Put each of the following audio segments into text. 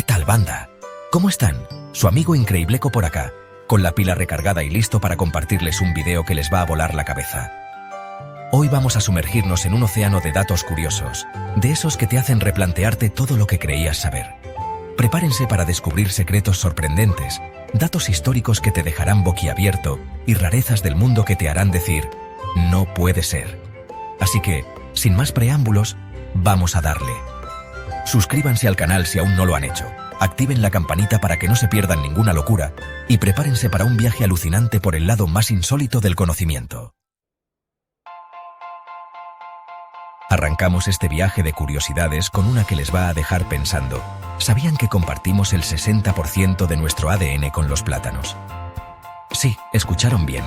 ¿Qué tal, banda? ¿Cómo están? Su amigo Increíbleco por acá, con la pila recargada y listo para compartirles un video que les va a volar la cabeza. Hoy vamos a sumergirnos en un océano de datos curiosos, de esos que te hacen replantearte todo lo que creías saber. Prepárense para descubrir secretos sorprendentes, datos históricos que te dejarán boquiabierto y rarezas del mundo que te harán decir, no puede ser. Así que, sin más preámbulos, vamos a darle. Suscríbanse al canal si aún no lo han hecho, activen la campanita para que no se pierdan ninguna locura y prepárense para un viaje alucinante por el lado más insólito del conocimiento. Arrancamos este viaje de curiosidades con una que les va a dejar pensando. ¿Sabían que compartimos el 60% de nuestro ADN con los plátanos? Sí, escucharon bien.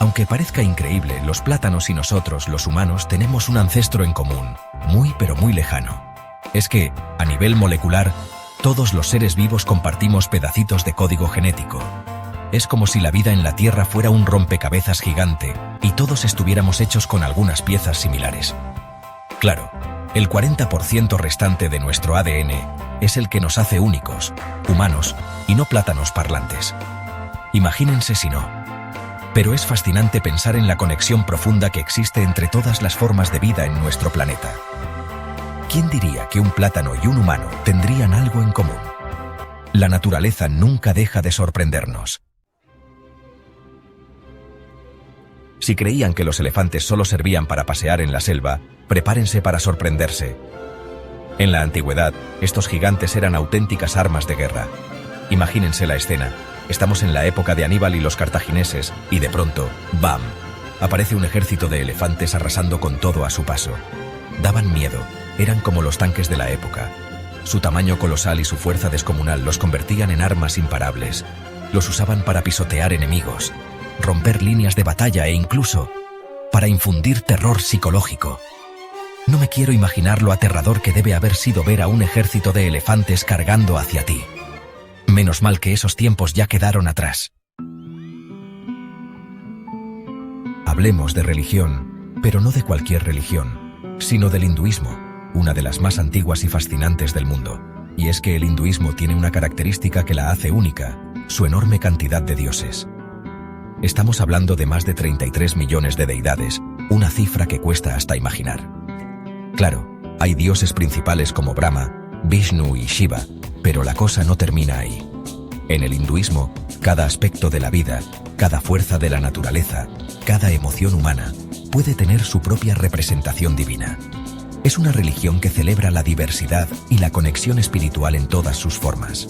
Aunque parezca increíble, los plátanos y nosotros, los humanos, tenemos un ancestro en común, muy pero muy lejano. Es que, a nivel molecular, todos los seres vivos compartimos pedacitos de código genético. Es como si la vida en la Tierra fuera un rompecabezas gigante y todos estuviéramos hechos con algunas piezas similares. Claro, el 40% restante de nuestro ADN es el que nos hace únicos, humanos y no plátanos parlantes. Imagínense si no. Pero es fascinante pensar en la conexión profunda que existe entre todas las formas de vida en nuestro planeta. ¿Quién diría que un plátano y un humano tendrían algo en común? La naturaleza nunca deja de sorprendernos. Si creían que los elefantes solo servían para pasear en la selva, prepárense para sorprenderse. En la antigüedad, estos gigantes eran auténticas armas de guerra. Imagínense la escena. Estamos en la época de Aníbal y los cartagineses, y de pronto, ¡bam!, aparece un ejército de elefantes arrasando con todo a su paso. Daban miedo, eran como los tanques de la época. Su tamaño colosal y su fuerza descomunal los convertían en armas imparables. Los usaban para pisotear enemigos, romper líneas de batalla e incluso para infundir terror psicológico. No me quiero imaginar lo aterrador que debe haber sido ver a un ejército de elefantes cargando hacia ti. Menos mal que esos tiempos ya quedaron atrás. Hablemos de religión, pero no de cualquier religión, sino del hinduismo, una de las más antiguas y fascinantes del mundo. Y es que el hinduismo tiene una característica que la hace única, su enorme cantidad de dioses. Estamos hablando de más de 33 millones de deidades, una cifra que cuesta hasta imaginar. Claro, hay dioses principales como Brahma, Vishnu y Shiva, pero la cosa no termina ahí. En el hinduismo, cada aspecto de la vida, cada fuerza de la naturaleza, cada emoción humana, puede tener su propia representación divina. Es una religión que celebra la diversidad y la conexión espiritual en todas sus formas.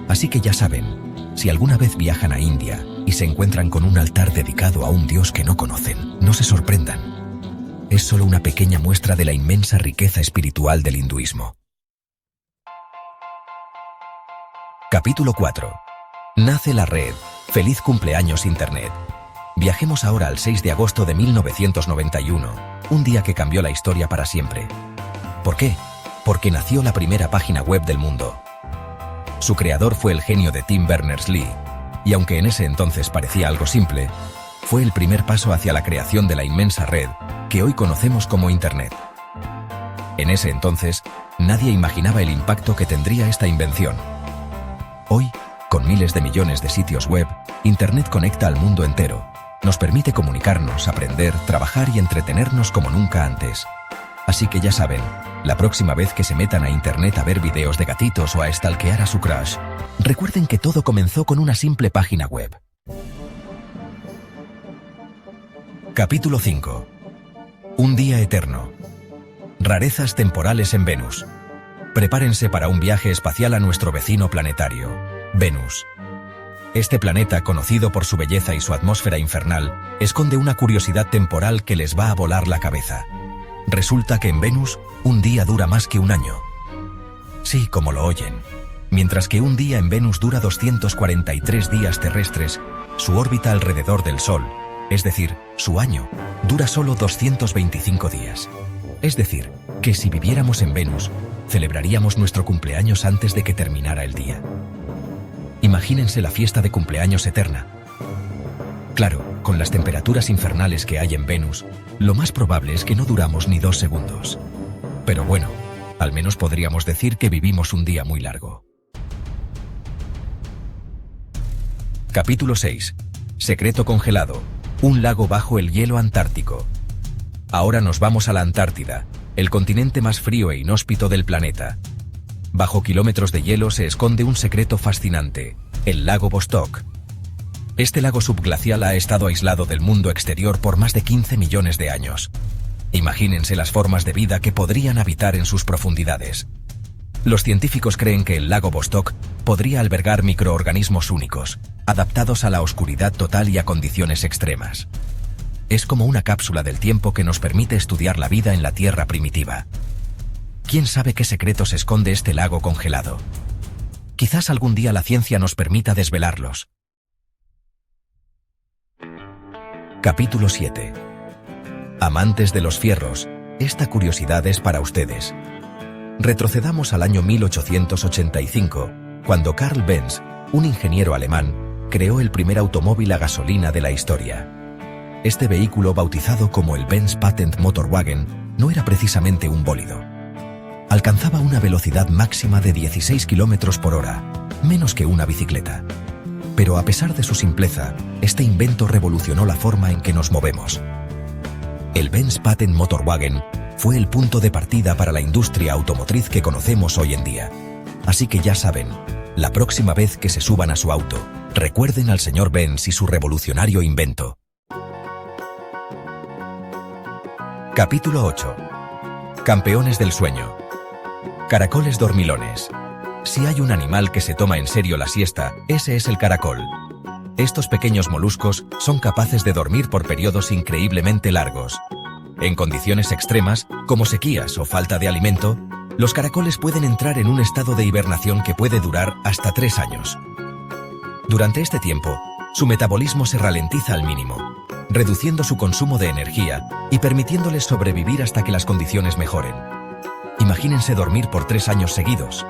Así que ya saben, si alguna vez viajan a India y se encuentran con un altar dedicado a un dios que no conocen, no se sorprendan. Es solo una pequeña muestra de la inmensa riqueza espiritual del hinduismo. Capítulo 4. Nace la red. ¡Feliz cumpleaños Internet! Viajemos ahora al 6 de agosto de 1991, un día que cambió la historia para siempre. ¿Por qué? Porque nació la primera página web del mundo. Su creador fue el genio de Tim Berners-Lee, y aunque en ese entonces parecía algo simple, fue el primer paso hacia la creación de la inmensa red que hoy conocemos como Internet. En ese entonces, nadie imaginaba el impacto que tendría esta invención. Hoy, con miles de millones de sitios web, Internet conecta al mundo entero. Nos permite comunicarnos, aprender, trabajar y entretenernos como nunca antes. Así que ya saben, la próxima vez que se metan a Internet a ver videos de gatitos o a stalkear a su crush, recuerden que todo comenzó con una simple página web. Capítulo 5. Un día eterno. Rarezas temporales en Venus. Prepárense para un viaje espacial a nuestro vecino planetario, Venus. Este planeta, conocido por su belleza y su atmósfera infernal, esconde una curiosidad temporal que les va a volar la cabeza. Resulta que en Venus, un día dura más que un año. Sí, como lo oyen. Mientras que un día en Venus dura 243 días terrestres, su órbita alrededor del Sol, es decir, su año, dura solo 225 días. Es decir, que si viviéramos en Venus, celebraríamos nuestro cumpleaños antes de que terminara el día. Imagínense la fiesta de cumpleaños eterna. Claro, con las temperaturas infernales que hay en Venus, lo más probable es que no duramos ni 2 segundos. Pero bueno, al menos podríamos decir que vivimos un día muy largo. Capítulo 6. Secreto congelado. Un lago bajo el hielo antártico. Ahora nos vamos a la Antártida, el continente más frío e inhóspito del planeta. Bajo kilómetros de hielo se esconde un secreto fascinante, el lago Vostok. Este lago subglacial ha estado aislado del mundo exterior por más de 15 millones de años. Imagínense las formas de vida que podrían habitar en sus profundidades. Los científicos creen que el lago Vostok podría albergar microorganismos únicos, adaptados a la oscuridad total y a condiciones extremas. Es como una cápsula del tiempo que nos permite estudiar la vida en la Tierra primitiva. ¿Quién sabe qué secretos esconde este lago congelado? Quizás algún día la ciencia nos permita desvelarlos. Capítulo 7. Amantes de los fierros, esta curiosidad es para ustedes. Retrocedamos al año 1885, cuando Carl Benz, un ingeniero alemán, creó el primer automóvil a gasolina de la historia. Este vehículo, bautizado como el Benz Patent Motorwagen, no era precisamente un bólido. Alcanzaba una velocidad máxima de 16 km por hora, menos que una bicicleta. Pero a pesar de su simpleza, este invento revolucionó la forma en que nos movemos. El Benz Patent Motorwagen fue el punto de partida para la industria automotriz que conocemos hoy en día. Así que ya saben, la próxima vez que se suban a su auto, recuerden al señor Benz y su revolucionario invento. Capítulo 8. Campeones del sueño. Caracoles dormilones. Si hay un animal que se toma en serio la siesta, ese es el caracol. Estos pequeños moluscos son capaces de dormir por periodos increíblemente largos. En condiciones extremas, como sequías o falta de alimento, los caracoles pueden entrar en un estado de hibernación que puede durar hasta 3 años. Durante este tiempo, su metabolismo se ralentiza al mínimo, reduciendo su consumo de energía y permitiéndoles sobrevivir hasta que las condiciones mejoren. Imagínense dormir por 3 años seguidos.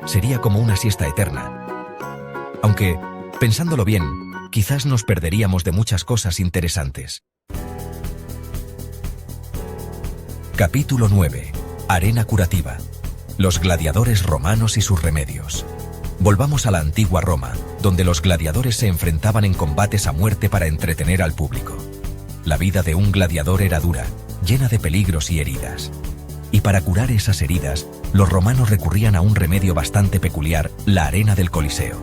Sería como una siesta eterna. Aunque, pensándolo bien, quizás nos perderíamos de muchas cosas interesantes. Capítulo 9. Arena curativa. Los gladiadores romanos y sus remedios. Volvamos a la antigua Roma, donde los gladiadores se enfrentaban en combates a muerte para entretener al público. La vida de un gladiador era dura, llena de peligros y heridas. Y para curar esas heridas, los romanos recurrían a un remedio bastante peculiar, la arena del Coliseo.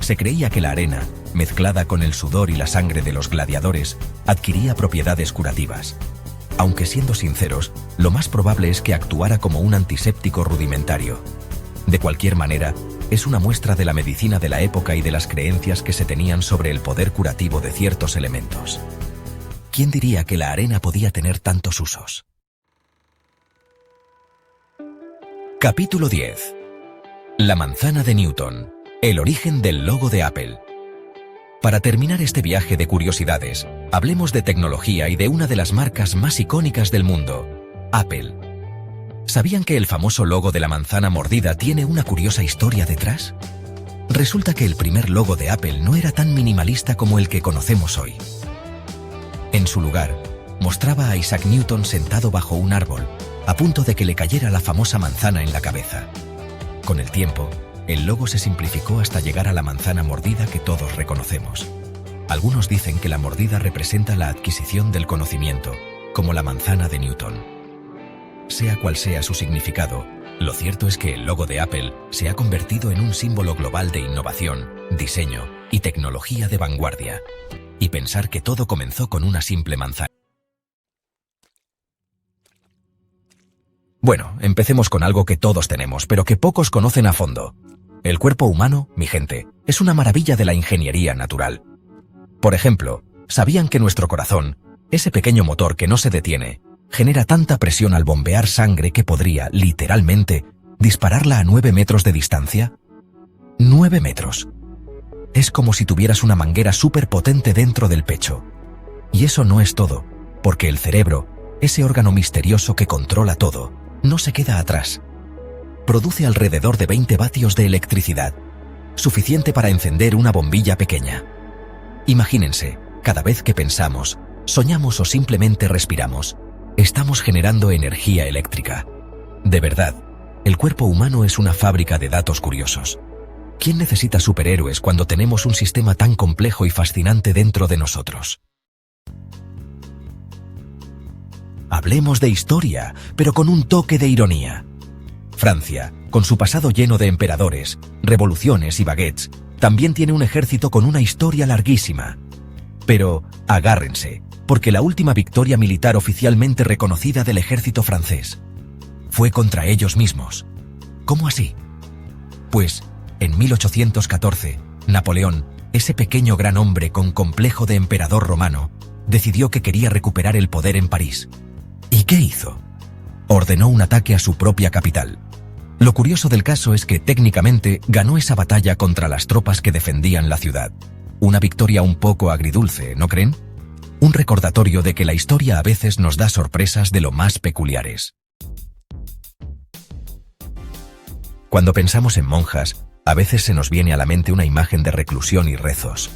Se creía que la arena, mezclada con el sudor y la sangre de los gladiadores, adquiría propiedades curativas. Aunque siendo sinceros, lo más probable es que actuara como un antiséptico rudimentario. De cualquier manera, es una muestra de la medicina de la época y de las creencias que se tenían sobre el poder curativo de ciertos elementos. ¿Quién diría que la arena podía tener tantos usos? Capítulo 10. La manzana de Newton. El origen del logo de Apple. Para terminar este viaje de curiosidades, hablemos de tecnología y de una de las marcas más icónicas del mundo, Apple. ¿Sabían que el famoso logo de la manzana mordida tiene una curiosa historia detrás? Resulta que el primer logo de Apple no era tan minimalista como el que conocemos hoy. En su lugar, mostraba a Isaac Newton sentado bajo un árbol, a punto de que le cayera la famosa manzana en la cabeza. Con el tiempo, el logo se simplificó hasta llegar a la manzana mordida que todos reconocemos. Algunos dicen que la mordida representa la adquisición del conocimiento, como la manzana de Newton. Sea cual sea su significado, lo cierto es que el logo de Apple se ha convertido en un símbolo global de innovación, diseño y tecnología de vanguardia. Y pensar que todo comenzó con una simple manzana. Bueno, empecemos con algo que todos tenemos, pero que pocos conocen a fondo. El cuerpo humano, mi gente, es una maravilla de la ingeniería natural. Por ejemplo, ¿sabían que nuestro corazón, ese pequeño motor que no se detiene, genera tanta presión al bombear sangre que podría, literalmente, dispararla a 9 metros de distancia? 9 metros. Es como si tuvieras una manguera súper potente dentro del pecho. Y eso no es todo, porque el cerebro, ese órgano misterioso que controla todo, no se queda atrás. Produce alrededor de 20 vatios de electricidad, suficiente para encender una bombilla pequeña. Imagínense, cada vez que pensamos, soñamos o simplemente respiramos, estamos generando energía eléctrica. De verdad, el cuerpo humano es una fábrica de datos curiosos. ¿Quién necesita superhéroes cuando tenemos un sistema tan complejo y fascinante dentro de nosotros? Hablemos de historia, pero con un toque de ironía. Francia, con su pasado lleno de emperadores, revoluciones y baguettes, también tiene un ejército con una historia larguísima. Pero agárrense, porque la última victoria militar oficialmente reconocida del ejército francés fue contra ellos mismos. ¿Cómo así? Pues, en 1814, Napoleón, ese pequeño gran hombre con complejo de emperador romano, decidió que quería recuperar el poder en París. ¿Y qué hizo? Ordenó un ataque a su propia capital. Lo curioso del caso es que técnicamente ganó esa batalla contra las tropas que defendían la ciudad. Una victoria un poco agridulce, ¿no creen? Un recordatorio de que la historia a veces nos da sorpresas de lo más peculiares. Cuando pensamos en monjas, a veces se nos viene a la mente una imagen de reclusión y rezos.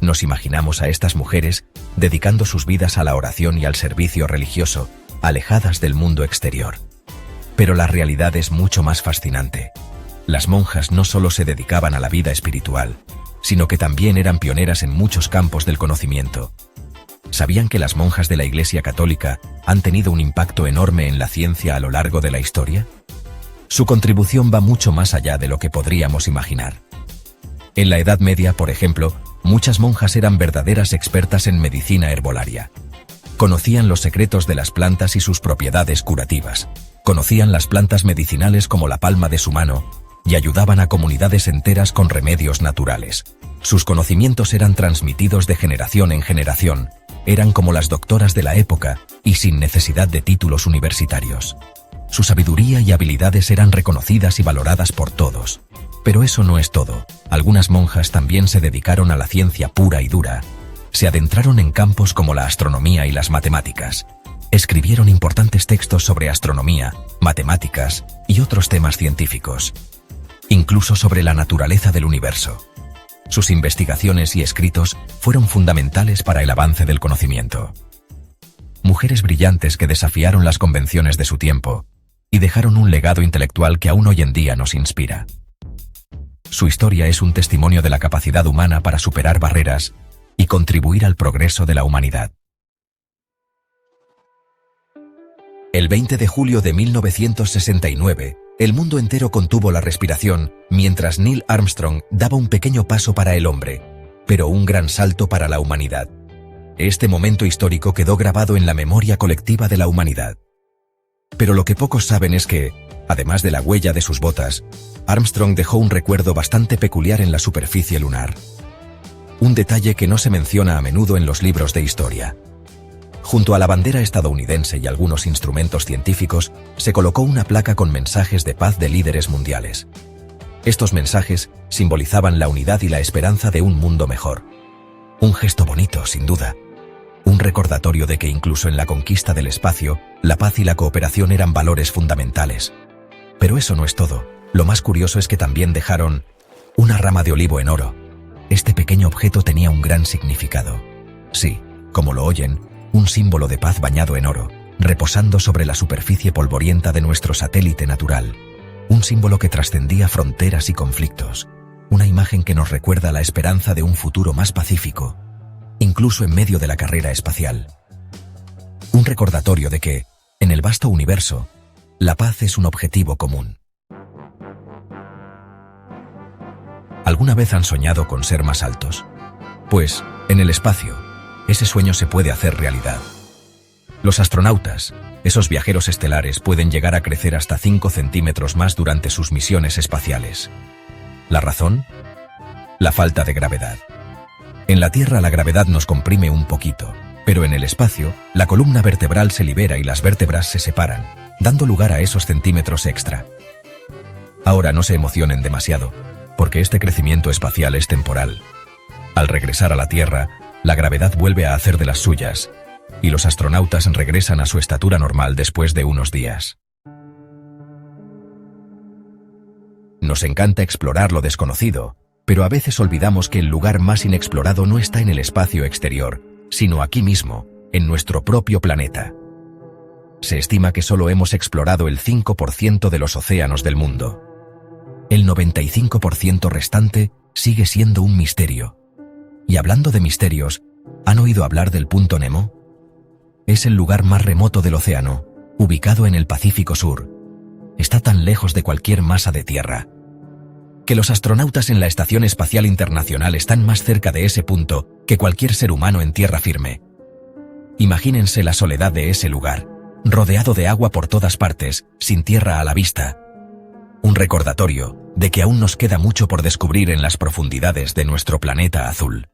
Nos imaginamos a estas mujeres dedicando sus vidas a la oración y al servicio religioso, alejadas del mundo exterior. Pero la realidad es mucho más fascinante. Las monjas no solo se dedicaban a la vida espiritual, sino que también eran pioneras en muchos campos del conocimiento. ¿Sabían que las monjas de la Iglesia Católica han tenido un impacto enorme en la ciencia a lo largo de la historia? Su contribución va mucho más allá de lo que podríamos imaginar. En la Edad Media, por ejemplo, muchas monjas eran verdaderas expertas en medicina herbolaria. Conocían los secretos de las plantas y sus propiedades curativas. Conocían las plantas medicinales como la palma de su mano y ayudaban a comunidades enteras con remedios naturales. Sus conocimientos eran transmitidos de generación en generación, eran como las doctoras de la época y sin necesidad de títulos universitarios. Su sabiduría y habilidades eran reconocidas y valoradas por todos. Pero eso no es todo. Algunas monjas también se dedicaron a la ciencia pura y dura. Se adentraron en campos como la astronomía y las matemáticas. Escribieron importantes textos sobre astronomía, matemáticas y otros temas científicos. Incluso sobre la naturaleza del universo. Sus investigaciones y escritos fueron fundamentales para el avance del conocimiento. Mujeres brillantes que desafiaron las convenciones de su tiempo y dejaron un legado intelectual que aún hoy en día nos inspira. Su historia es un testimonio de la capacidad humana para superar barreras y contribuir al progreso de la humanidad. El 20 de julio de 1969, el mundo entero contuvo la respiración mientras Neil Armstrong daba un pequeño paso para el hombre, pero un gran salto para la humanidad. Este momento histórico quedó grabado en la memoria colectiva de la humanidad. Pero lo que pocos saben es que, además de la huella de sus botas, Armstrong dejó un recuerdo bastante peculiar en la superficie lunar. Un detalle que no se menciona a menudo en los libros de historia. Junto a la bandera estadounidense y algunos instrumentos científicos, se colocó una placa con mensajes de paz de líderes mundiales. Estos mensajes simbolizaban la unidad y la esperanza de un mundo mejor. Un gesto bonito, sin duda. Un recordatorio de que incluso en la conquista del espacio, la paz y la cooperación eran valores fundamentales. Pero eso no es todo. Lo más curioso es que también dejaron una rama de olivo en oro. Este pequeño objeto tenía un gran significado. Sí, como lo oyen, un símbolo de paz bañado en oro, reposando sobre la superficie polvorienta de nuestro satélite natural. Un símbolo que trascendía fronteras y conflictos. Una imagen que nos recuerda la esperanza de un futuro más pacífico, incluso en medio de la carrera espacial. Un recordatorio de que, en el vasto universo, la paz es un objetivo común. ¿Alguna vez han soñado con ser más altos? Pues, en el espacio, ese sueño se puede hacer realidad. Los astronautas, esos viajeros estelares, pueden llegar a crecer hasta 5 centímetros más durante sus misiones espaciales. ¿La razón? La falta de gravedad. En la Tierra la gravedad nos comprime un poquito, pero en el espacio, la columna vertebral se libera y las vértebras se separan, dando lugar a esos centímetros extra. Ahora no se emocionen demasiado, porque este crecimiento espacial es temporal. Al regresar a la Tierra, la gravedad vuelve a hacer de las suyas, y los astronautas regresan a su estatura normal después de unos días. Nos encanta explorar lo desconocido, pero a veces olvidamos que el lugar más inexplorado no está en el espacio exterior, sino aquí mismo, en nuestro propio planeta. Se estima que solo hemos explorado el 5% de los océanos del mundo. El 95% restante sigue siendo un misterio. Y hablando de misterios, ¿han oído hablar del Punto Nemo? Es el lugar más remoto del océano, ubicado en el Pacífico Sur. Está tan lejos de cualquier masa de tierra que los astronautas en la Estación Espacial Internacional están más cerca de ese punto que cualquier ser humano en tierra firme. Imagínense la soledad de ese lugar, rodeado de agua por todas partes, sin tierra a la vista. Un recordatorio de que aún nos queda mucho por descubrir en las profundidades de nuestro planeta azul.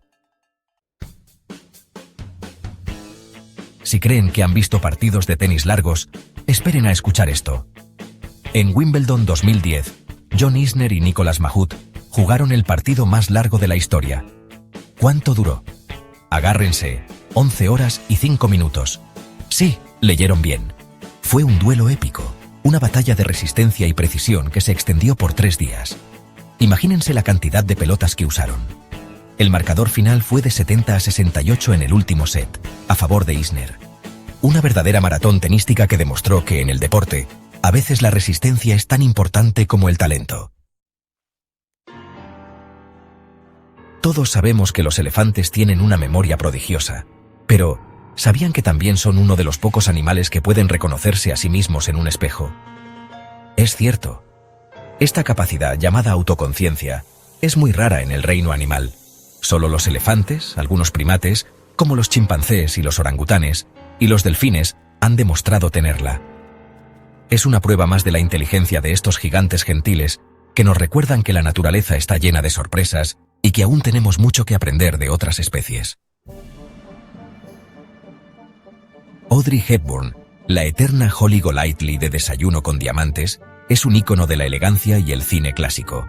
Si creen que han visto partidos de tenis largos, esperen a escuchar esto. En Wimbledon 2010, John Isner y Nicolas Mahut jugaron el partido más largo de la historia. ¿Cuánto duró? Agárrense, 11 horas y 5 minutos. Sí, leyeron bien. Fue un duelo épico, una batalla de resistencia y precisión que se extendió por 3 días. Imagínense la cantidad de pelotas que usaron. El marcador final fue de 70-68 en el último set, a favor de Isner. Una verdadera maratón tenística que demostró que en el deporte, a veces la resistencia es tan importante como el talento. Todos sabemos que los elefantes tienen una memoria prodigiosa, pero ¿sabían que también son uno de los pocos animales que pueden reconocerse a sí mismos en un espejo? Es cierto. Esta capacidad, llamada autoconciencia, es muy rara en el reino animal. Solo los elefantes, algunos primates, como los chimpancés y los orangutanes, y los delfines, han demostrado tenerla. Es una prueba más de la inteligencia de estos gigantes gentiles que nos recuerdan que la naturaleza está llena de sorpresas y que aún tenemos mucho que aprender de otras especies. Audrey Hepburn, la eterna Holly Golightly de Desayuno con Diamantes, es un ícono de la elegancia y el cine clásico.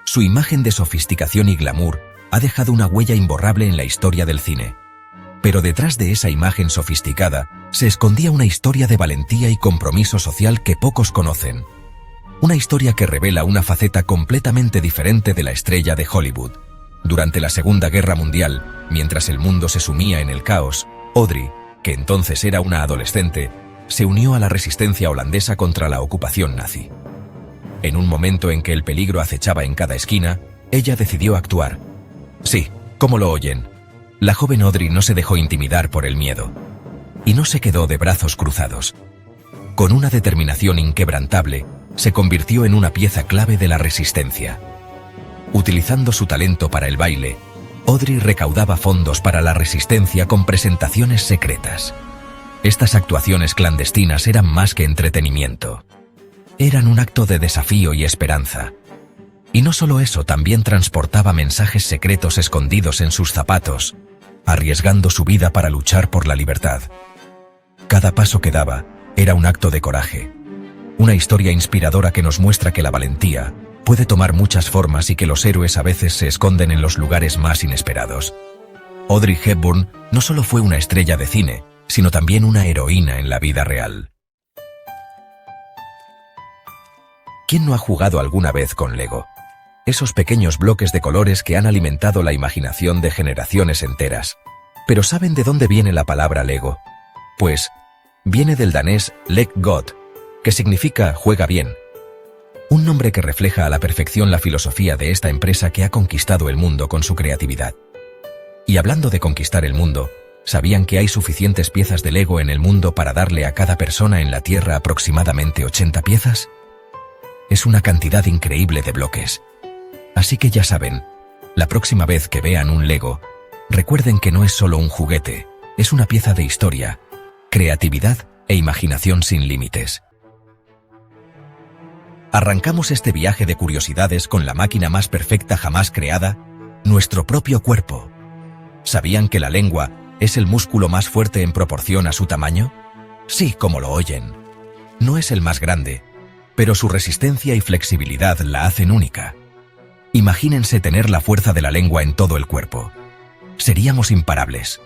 Su imagen de sofisticación y glamour ha dejado una huella imborrable en la historia del cine. Pero detrás de esa imagen sofisticada se escondía una historia de valentía y compromiso social que pocos conocen. Una historia que revela una faceta completamente diferente de la estrella de Hollywood. Durante la Segunda Guerra Mundial, mientras el mundo se sumía en el caos, Audrey, que entonces era una adolescente, se unió a la resistencia holandesa contra la ocupación nazi. En un momento en que el peligro acechaba en cada esquina, ella decidió actuar. Sí, como lo oyen. La joven Audrey no se dejó intimidar por el miedo. Y no se quedó de brazos cruzados. Con una determinación inquebrantable, se convirtió en una pieza clave de la resistencia. Utilizando su talento para el baile, Audrey recaudaba fondos para la resistencia con presentaciones secretas. Estas actuaciones clandestinas eran más que entretenimiento. Eran un acto de desafío y esperanza. Y no solo eso, también transportaba mensajes secretos escondidos en sus zapatos, arriesgando su vida para luchar por la libertad. Cada paso que daba era un acto de coraje. Una historia inspiradora que nos muestra que la valentía puede tomar muchas formas y que los héroes a veces se esconden en los lugares más inesperados. Audrey Hepburn no solo fue una estrella de cine, sino también una heroína en la vida real. ¿Quién no ha jugado alguna vez con Lego? Esos pequeños bloques de colores que han alimentado la imaginación de generaciones enteras. ¿Pero saben de dónde viene la palabra Lego? Pues, viene del danés leg godt, que significa juega bien. Un nombre que refleja a la perfección la filosofía de esta empresa que ha conquistado el mundo con su creatividad. Y hablando de conquistar el mundo, ¿sabían que hay suficientes piezas de Lego en el mundo para darle a cada persona en la Tierra aproximadamente 80 piezas? Es una cantidad increíble de bloques. Así que ya saben, la próxima vez que vean un Lego, recuerden que no es solo un juguete, es una pieza de historia, creatividad e imaginación sin límites. Arrancamos este viaje de curiosidades con la máquina más perfecta jamás creada, nuestro propio cuerpo. ¿Sabían que la lengua es el músculo más fuerte en proporción a su tamaño? Sí, como lo oyen. No es el más grande, pero su resistencia y flexibilidad la hacen única. Imagínense tener la fuerza de la lengua en todo el cuerpo. Seríamos imparables.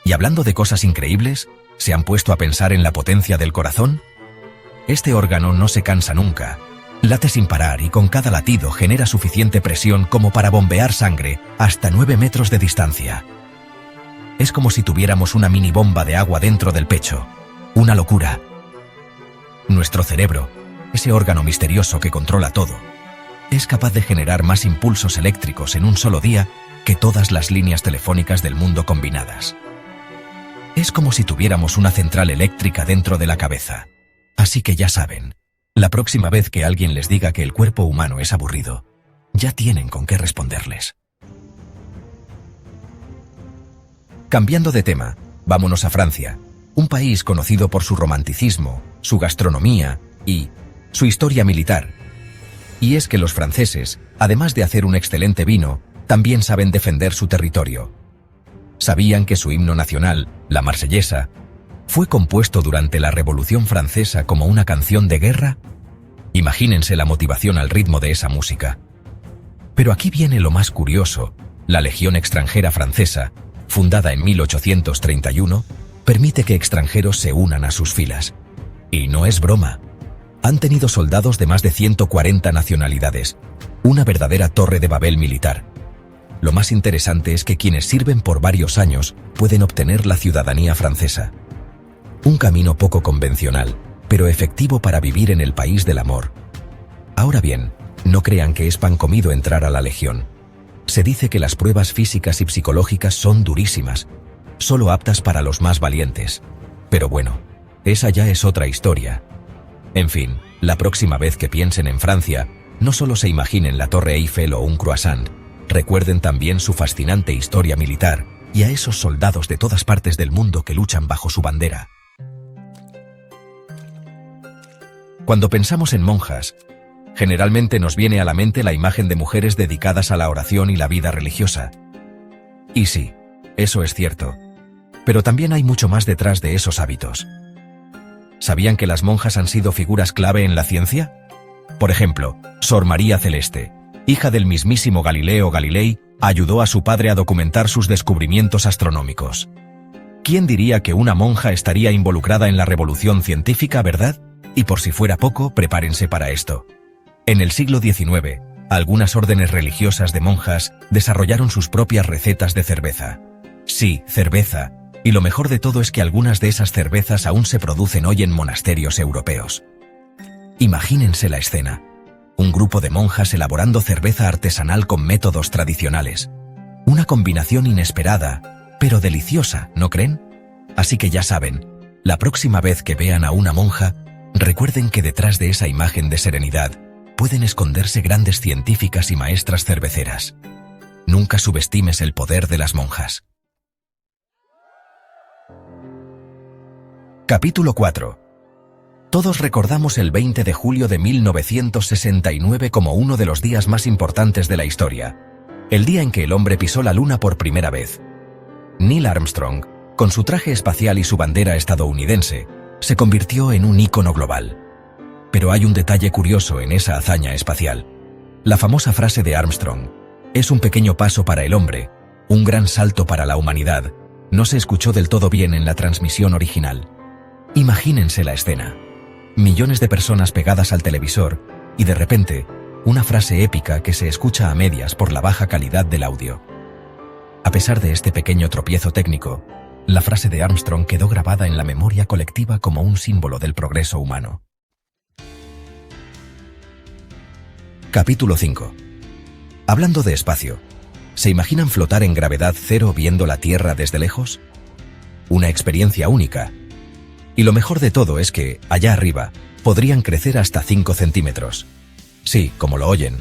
Y hablando de cosas increíbles, ¿se han puesto a pensar en la potencia del corazón? Este órgano no se cansa nunca. Late sin parar y con cada latido genera suficiente presión como para bombear sangre hasta 9 metros de distancia. Es como si tuviéramos una mini bomba de agua dentro del pecho. Una locura. Nuestro cerebro, ese órgano misterioso que controla todo, Es capaz de generar más impulsos eléctricos en un solo día que todas las líneas telefónicas del mundo combinadas. Es como si tuviéramos una central eléctrica dentro de la cabeza. Así que ya saben, la próxima vez que alguien les diga que el cuerpo humano es aburrido, ya tienen con qué responderles. Cambiando de tema, vámonos a Francia, un país conocido por su romanticismo, su gastronomía y su historia militar. Y es que los franceses, además de hacer un excelente vino, también saben defender su territorio. ¿Sabían que su himno nacional, la Marsellesa, fue compuesto durante la Revolución Francesa como una canción de guerra? Imagínense la motivación al ritmo de esa música. Pero aquí viene lo más curioso: la Legión Extranjera Francesa, fundada en 1831, permite que extranjeros se unan a sus filas. Y no es broma. Han tenido soldados de más de 140 nacionalidades, una verdadera torre de Babel militar. Lo más interesante es que quienes sirven por varios años pueden obtener la ciudadanía francesa. Un camino poco convencional, pero efectivo para vivir en el país del amor. Ahora bien, no crean que es pan comido entrar a la Legión. Se dice que las pruebas físicas y psicológicas son durísimas, solo aptas para los más valientes. Pero bueno, esa ya es otra historia. En fin, la próxima vez que piensen en Francia, no solo se imaginen la Torre Eiffel o un croissant, recuerden también su fascinante historia militar y a esos soldados de todas partes del mundo que luchan bajo su bandera. Cuando pensamos en monjas, generalmente nos viene a la mente la imagen de mujeres dedicadas a la oración y la vida religiosa. Y sí, eso es cierto. Pero también hay mucho más detrás de esos hábitos. ¿Sabían que las monjas han sido figuras clave en la ciencia? Por ejemplo, Sor María Celeste, hija del mismísimo Galileo Galilei, ayudó a su padre a documentar sus descubrimientos astronómicos. ¿Quién diría que una monja estaría involucrada en la revolución científica, verdad? Y por si fuera poco, prepárense para esto. En el siglo XIX, algunas órdenes religiosas de monjas desarrollaron sus propias recetas de cerveza. Sí, cerveza. Y lo mejor de todo es que algunas de esas cervezas aún se producen hoy en monasterios europeos. Imagínense la escena. Un grupo de monjas elaborando cerveza artesanal con métodos tradicionales. Una combinación inesperada, pero deliciosa, ¿no creen? Así que ya saben, la próxima vez que vean a una monja, recuerden que detrás de esa imagen de serenidad pueden esconderse grandes científicas y maestras cerveceras. Nunca subestimes el poder de las monjas. Capítulo 4. Todos recordamos el 20 de julio de 1969 como uno de los días más importantes de la historia, el día en que el hombre pisó la luna por primera vez. Neil Armstrong, con su traje espacial y su bandera estadounidense, se convirtió en un ícono global. Pero hay un detalle curioso en esa hazaña espacial. La famosa frase de Armstrong, "Es un pequeño paso para el hombre, un gran salto para la humanidad", no se escuchó del todo bien en la transmisión original. Imagínense la escena. Millones de personas pegadas al televisor y de repente, una frase épica que se escucha a medias por la baja calidad del audio. A pesar de este pequeño tropiezo técnico, la frase de Armstrong quedó grabada en la memoria colectiva como un símbolo del progreso humano. Capítulo 5. Hablando de espacio, ¿se imaginan flotar en gravedad cero viendo la Tierra desde lejos? Una experiencia única. Y lo mejor de todo es que, allá arriba, podrían crecer hasta 5 centímetros. Sí, como lo oyen.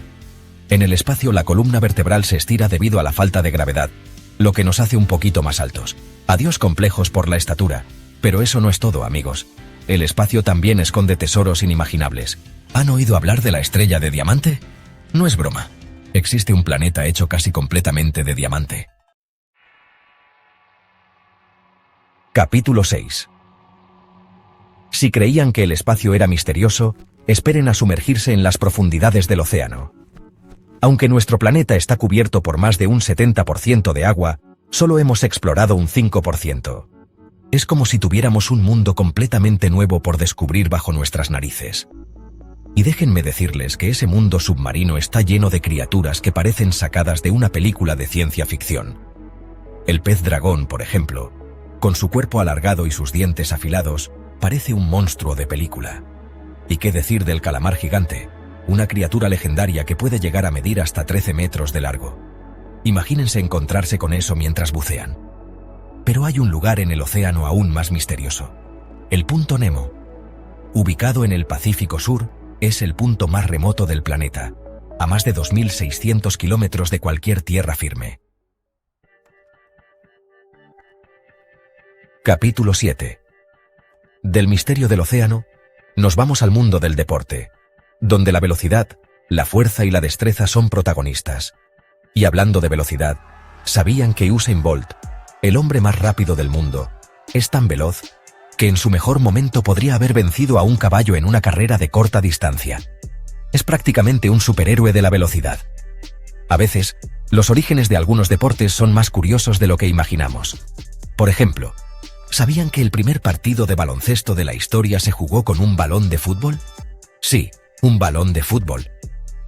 En el espacio la columna vertebral se estira debido a la falta de gravedad, lo que nos hace un poquito más altos. Adiós complejos por la estatura. Pero eso no es todo, amigos. El espacio también esconde tesoros inimaginables. ¿Han oído hablar de la estrella de diamante? No es broma. Existe un planeta hecho casi completamente de diamante. Capítulo 6. Si creían que el espacio era misterioso, esperen a sumergirse en las profundidades del océano. Aunque nuestro planeta está cubierto por más de un 70% de agua, solo hemos explorado un 5%. Es como si tuviéramos un mundo completamente nuevo por descubrir bajo nuestras narices. Y déjenme decirles que ese mundo submarino está lleno de criaturas que parecen sacadas de una película de ciencia ficción. El pez dragón, por ejemplo, con su cuerpo alargado y sus dientes afilados, parece un monstruo de película. ¿Y qué decir del calamar gigante? una criatura legendaria que puede llegar a medir hasta 13 metros de largo. Imagínense encontrarse con eso mientras bucean. Pero hay un lugar en el océano aún más misterioso. El Punto Nemo. Ubicado en el Pacífico Sur, es el punto más remoto del planeta, a más de 2.600 kilómetros de cualquier tierra firme. Capítulo 7. Del misterio del océano, nos vamos al mundo del deporte, donde la velocidad, la fuerza y la destreza son protagonistas. Y hablando de velocidad, ¿sabían que Usain Bolt, el hombre más rápido del mundo, es tan veloz que en su mejor momento podría haber vencido a un caballo en una carrera de corta distancia? Es prácticamente un superhéroe de la velocidad. A veces, los orígenes de algunos deportes son más curiosos de lo que imaginamos. Por ejemplo, ¿sabían que el primer partido de baloncesto de la historia se jugó con un balón de fútbol? Sí, un balón de fútbol.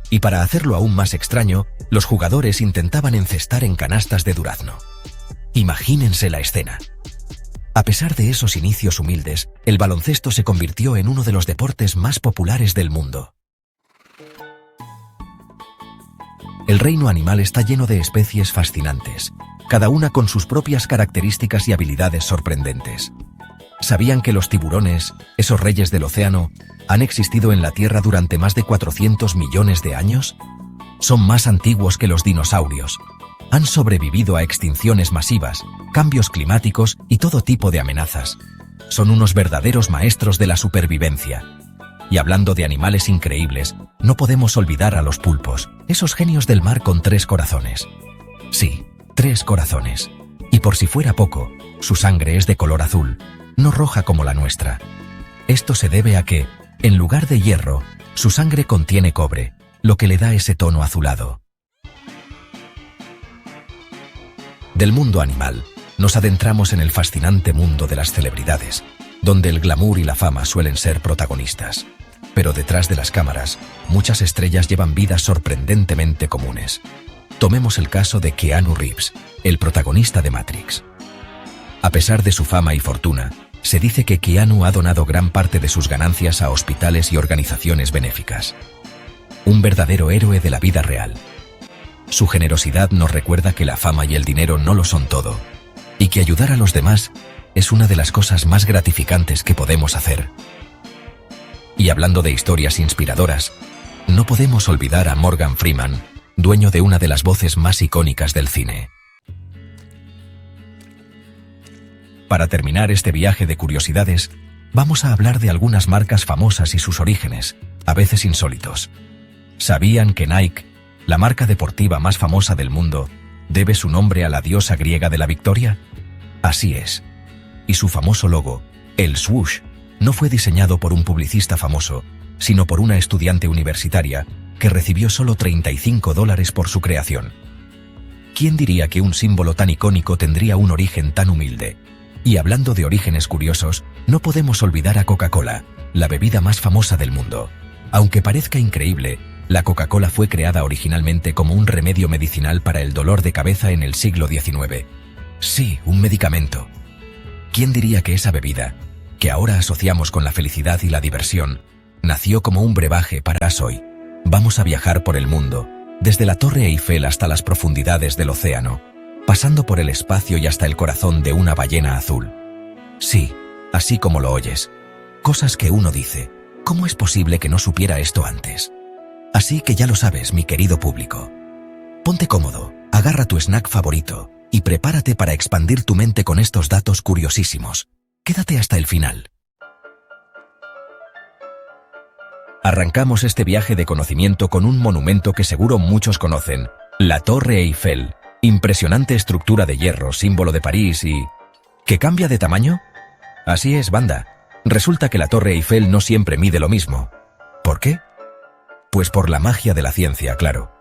Y para hacerlo aún más extraño, los jugadores intentaban encestar en canastas de durazno. Imagínense la escena. A pesar de esos inicios humildes, el baloncesto se convirtió en uno de los deportes más populares del mundo. El reino animal está lleno de especies fascinantes, cada una con sus propias características y habilidades sorprendentes. ¿Sabían que los tiburones, esos reyes del océano, han existido en la Tierra durante más de 400 millones de años? Son más antiguos que los dinosaurios. Han sobrevivido a extinciones masivas, cambios climáticos y todo tipo de amenazas. Son unos verdaderos maestros de la supervivencia. Y hablando de animales increíbles, no podemos olvidar a los pulpos, esos genios del mar con 3 corazones. Sí, 3 corazones. Y por si fuera poco, su sangre es de color azul, no roja como la nuestra. Esto se debe a que, en lugar de hierro, su sangre contiene cobre, lo que le da ese tono azulado. Del mundo animal, nos adentramos en el fascinante mundo de las celebridades, donde el glamour y la fama suelen ser protagonistas. Pero detrás de las cámaras, muchas estrellas llevan vidas sorprendentemente comunes. Tomemos el caso de Keanu Reeves, el protagonista de Matrix. A pesar de su fama y fortuna, se dice que Keanu ha donado gran parte de sus ganancias a hospitales y organizaciones benéficas. Un verdadero héroe de la vida real. Su generosidad nos recuerda que la fama y el dinero no lo son todo, y que ayudar a los demás es una de las cosas más gratificantes que podemos hacer. Y hablando de historias inspiradoras, no podemos olvidar a Morgan Freeman, dueño de una de las voces más icónicas del cine. Para terminar este viaje de curiosidades, vamos a hablar de algunas marcas famosas y sus orígenes, a veces insólitos. ¿Sabían que Nike, la marca deportiva más famosa del mundo, debe su nombre a la diosa griega de la victoria? Así es. Y su famoso logo, el swoosh, no fue diseñado por un publicista famoso, sino por una estudiante universitaria que recibió solo $35 por su creación. ¿Quién diría que un símbolo tan icónico tendría un origen tan humilde? Y hablando de orígenes curiosos, no podemos olvidar a Coca-Cola, la bebida más famosa del mundo. Aunque parezca increíble, la Coca-Cola fue creada originalmente como un remedio medicinal para el dolor de cabeza en el siglo XIX. Sí, un medicamento. ¿Quién diría que esa bebida, que ahora asociamos con la felicidad y la diversión, nació como un brebaje para hoy? Vamos a viajar por el mundo, desde la Torre Eiffel hasta las profundidades del océano, pasando por el espacio y hasta el corazón de una ballena azul. Sí, así como lo oyes. Cosas que uno dice, ¿cómo es posible que no supiera esto antes? Así que ya lo sabes, mi querido público. Ponte cómodo, agarra tu snack favorito y prepárate para expandir tu mente con estos datos curiosísimos. Quédate hasta el final. Arrancamos este viaje de conocimiento con un monumento que seguro muchos conocen, la Torre Eiffel. Impresionante estructura de hierro, símbolo de París y... ¿que cambia de tamaño? Así es, banda. Resulta que la Torre Eiffel no siempre mide lo mismo. ¿Por qué? Pues por la magia de la ciencia, claro.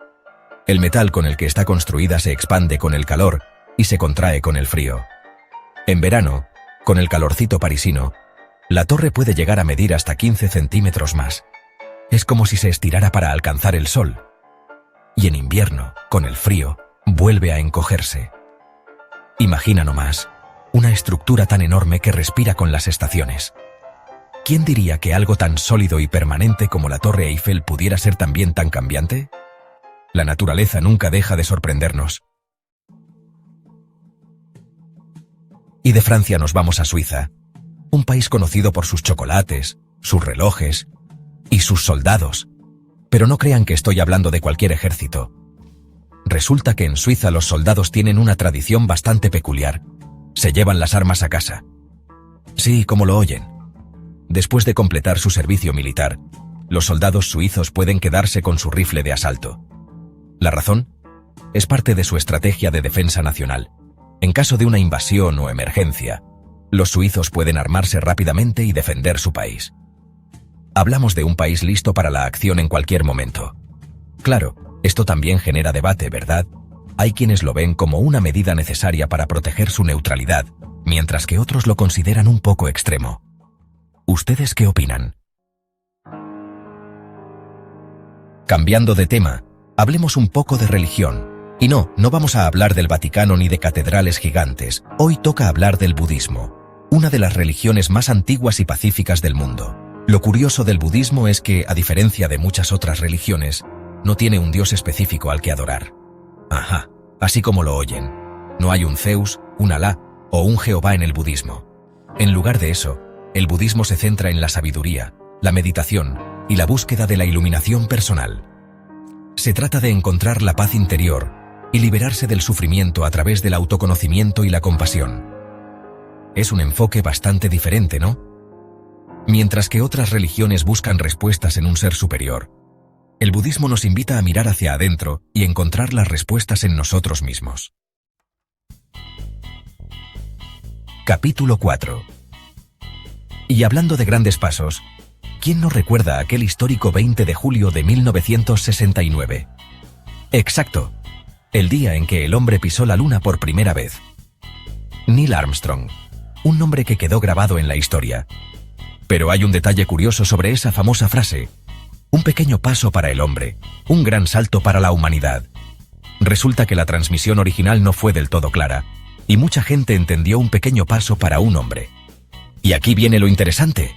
El metal con el que está construida se expande con el calor y se contrae con el frío. En verano, con el calorcito parisino, la torre puede llegar a medir hasta 15 centímetros más. Es como si se estirara para alcanzar el sol. Y en invierno, con el frío, vuelve a encogerse. Imagina nomás, una estructura tan enorme que respira con las estaciones. ¿Quién diría que algo tan sólido y permanente como la Torre Eiffel pudiera ser también tan cambiante? La naturaleza nunca deja de sorprendernos. Y de Francia nos vamos a Suiza, un país conocido por sus chocolates, sus relojes y sus soldados. Pero no crean que estoy hablando de cualquier ejército. Resulta que en Suiza los soldados tienen una tradición bastante peculiar. Se llevan las armas a casa. Sí, como lo oyen. Después de completar su servicio militar, los soldados suizos pueden quedarse con su rifle de asalto. ¿La razón? Es parte de su estrategia de defensa nacional. En caso de una invasión o emergencia, los suizos pueden armarse rápidamente y defender su país. Hablamos de un país listo para la acción en cualquier momento. Claro, esto también genera debate, ¿verdad? Hay quienes lo ven como una medida necesaria para proteger su neutralidad, mientras que otros lo consideran un poco extremo. ¿Ustedes qué opinan? Cambiando de tema, hablemos un poco de religión. Y no vamos a hablar del Vaticano ni de catedrales gigantes. Hoy toca hablar del budismo, una de las religiones más antiguas y pacíficas del mundo. Lo curioso del budismo es que, a diferencia de muchas otras religiones, no tiene un dios específico al que adorar. Ajá, así como lo oyen. No hay un Zeus, un Alá o un Jehová en el budismo. En lugar de eso, el budismo se centra en la sabiduría, la meditación y la búsqueda de la iluminación personal. Se trata de encontrar la paz interior y liberarse del sufrimiento a través del autoconocimiento y la compasión. Es un enfoque bastante diferente, ¿no? Mientras que otras religiones buscan respuestas en un ser superior, el budismo nos invita a mirar hacia adentro y encontrar las respuestas en nosotros mismos. Capítulo 4. Y hablando de grandes pasos, ¿quién no recuerda aquel histórico 20 de julio de 1969? Exacto. El día en que el hombre pisó la luna por primera vez. Neil Armstrong, un nombre que quedó grabado en la historia. Pero hay un detalle curioso sobre esa famosa frase. Un pequeño paso para el hombre, un gran salto para la humanidad. Resulta que la transmisión original no fue del todo clara, y mucha gente entendió un pequeño paso para un hombre. Y aquí viene lo interesante.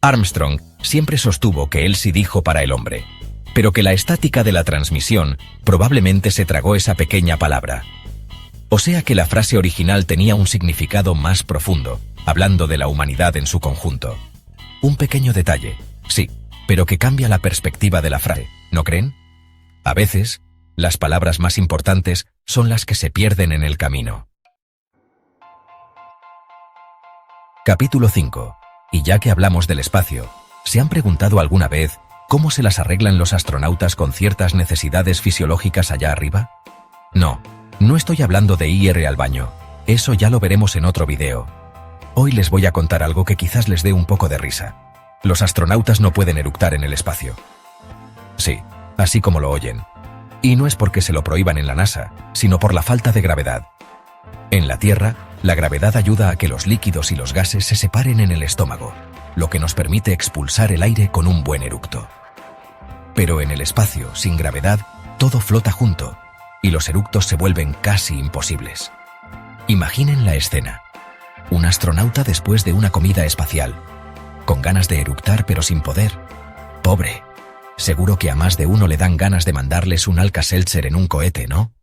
Armstrong siempre sostuvo que él sí dijo para el hombre, pero que la estática de la transmisión probablemente se tragó esa pequeña palabra. O sea que la frase original tenía un significado más profundo, hablando de la humanidad en su conjunto. Un pequeño detalle, sí, pero que cambia la perspectiva de la frase, ¿no creen? A veces, las palabras más importantes son las que se pierden en el camino. Capítulo 5. Y ya que hablamos del espacio, ¿se han preguntado alguna vez cómo se las arreglan los astronautas con ciertas necesidades fisiológicas allá arriba? No estoy hablando de ir al baño. Eso ya lo veremos en otro video. Hoy les voy a contar algo que quizás les dé un poco de risa. Los astronautas no pueden eructar en el espacio. Sí, así como lo oyen. Y no es porque se lo prohíban en la NASA, sino por la falta de gravedad. En la Tierra, la gravedad ayuda a que los líquidos y los gases se separen en el estómago, lo que nos permite expulsar el aire con un buen eructo. Pero en el espacio, sin gravedad, todo flota junto, y los eructos se vuelven casi imposibles. Imaginen la escena. Un astronauta después de una comida espacial, con ganas de eructar pero sin poder. Pobre. Seguro que a más de uno le dan ganas de mandarles un Alka-Seltzer en un cohete, ¿no?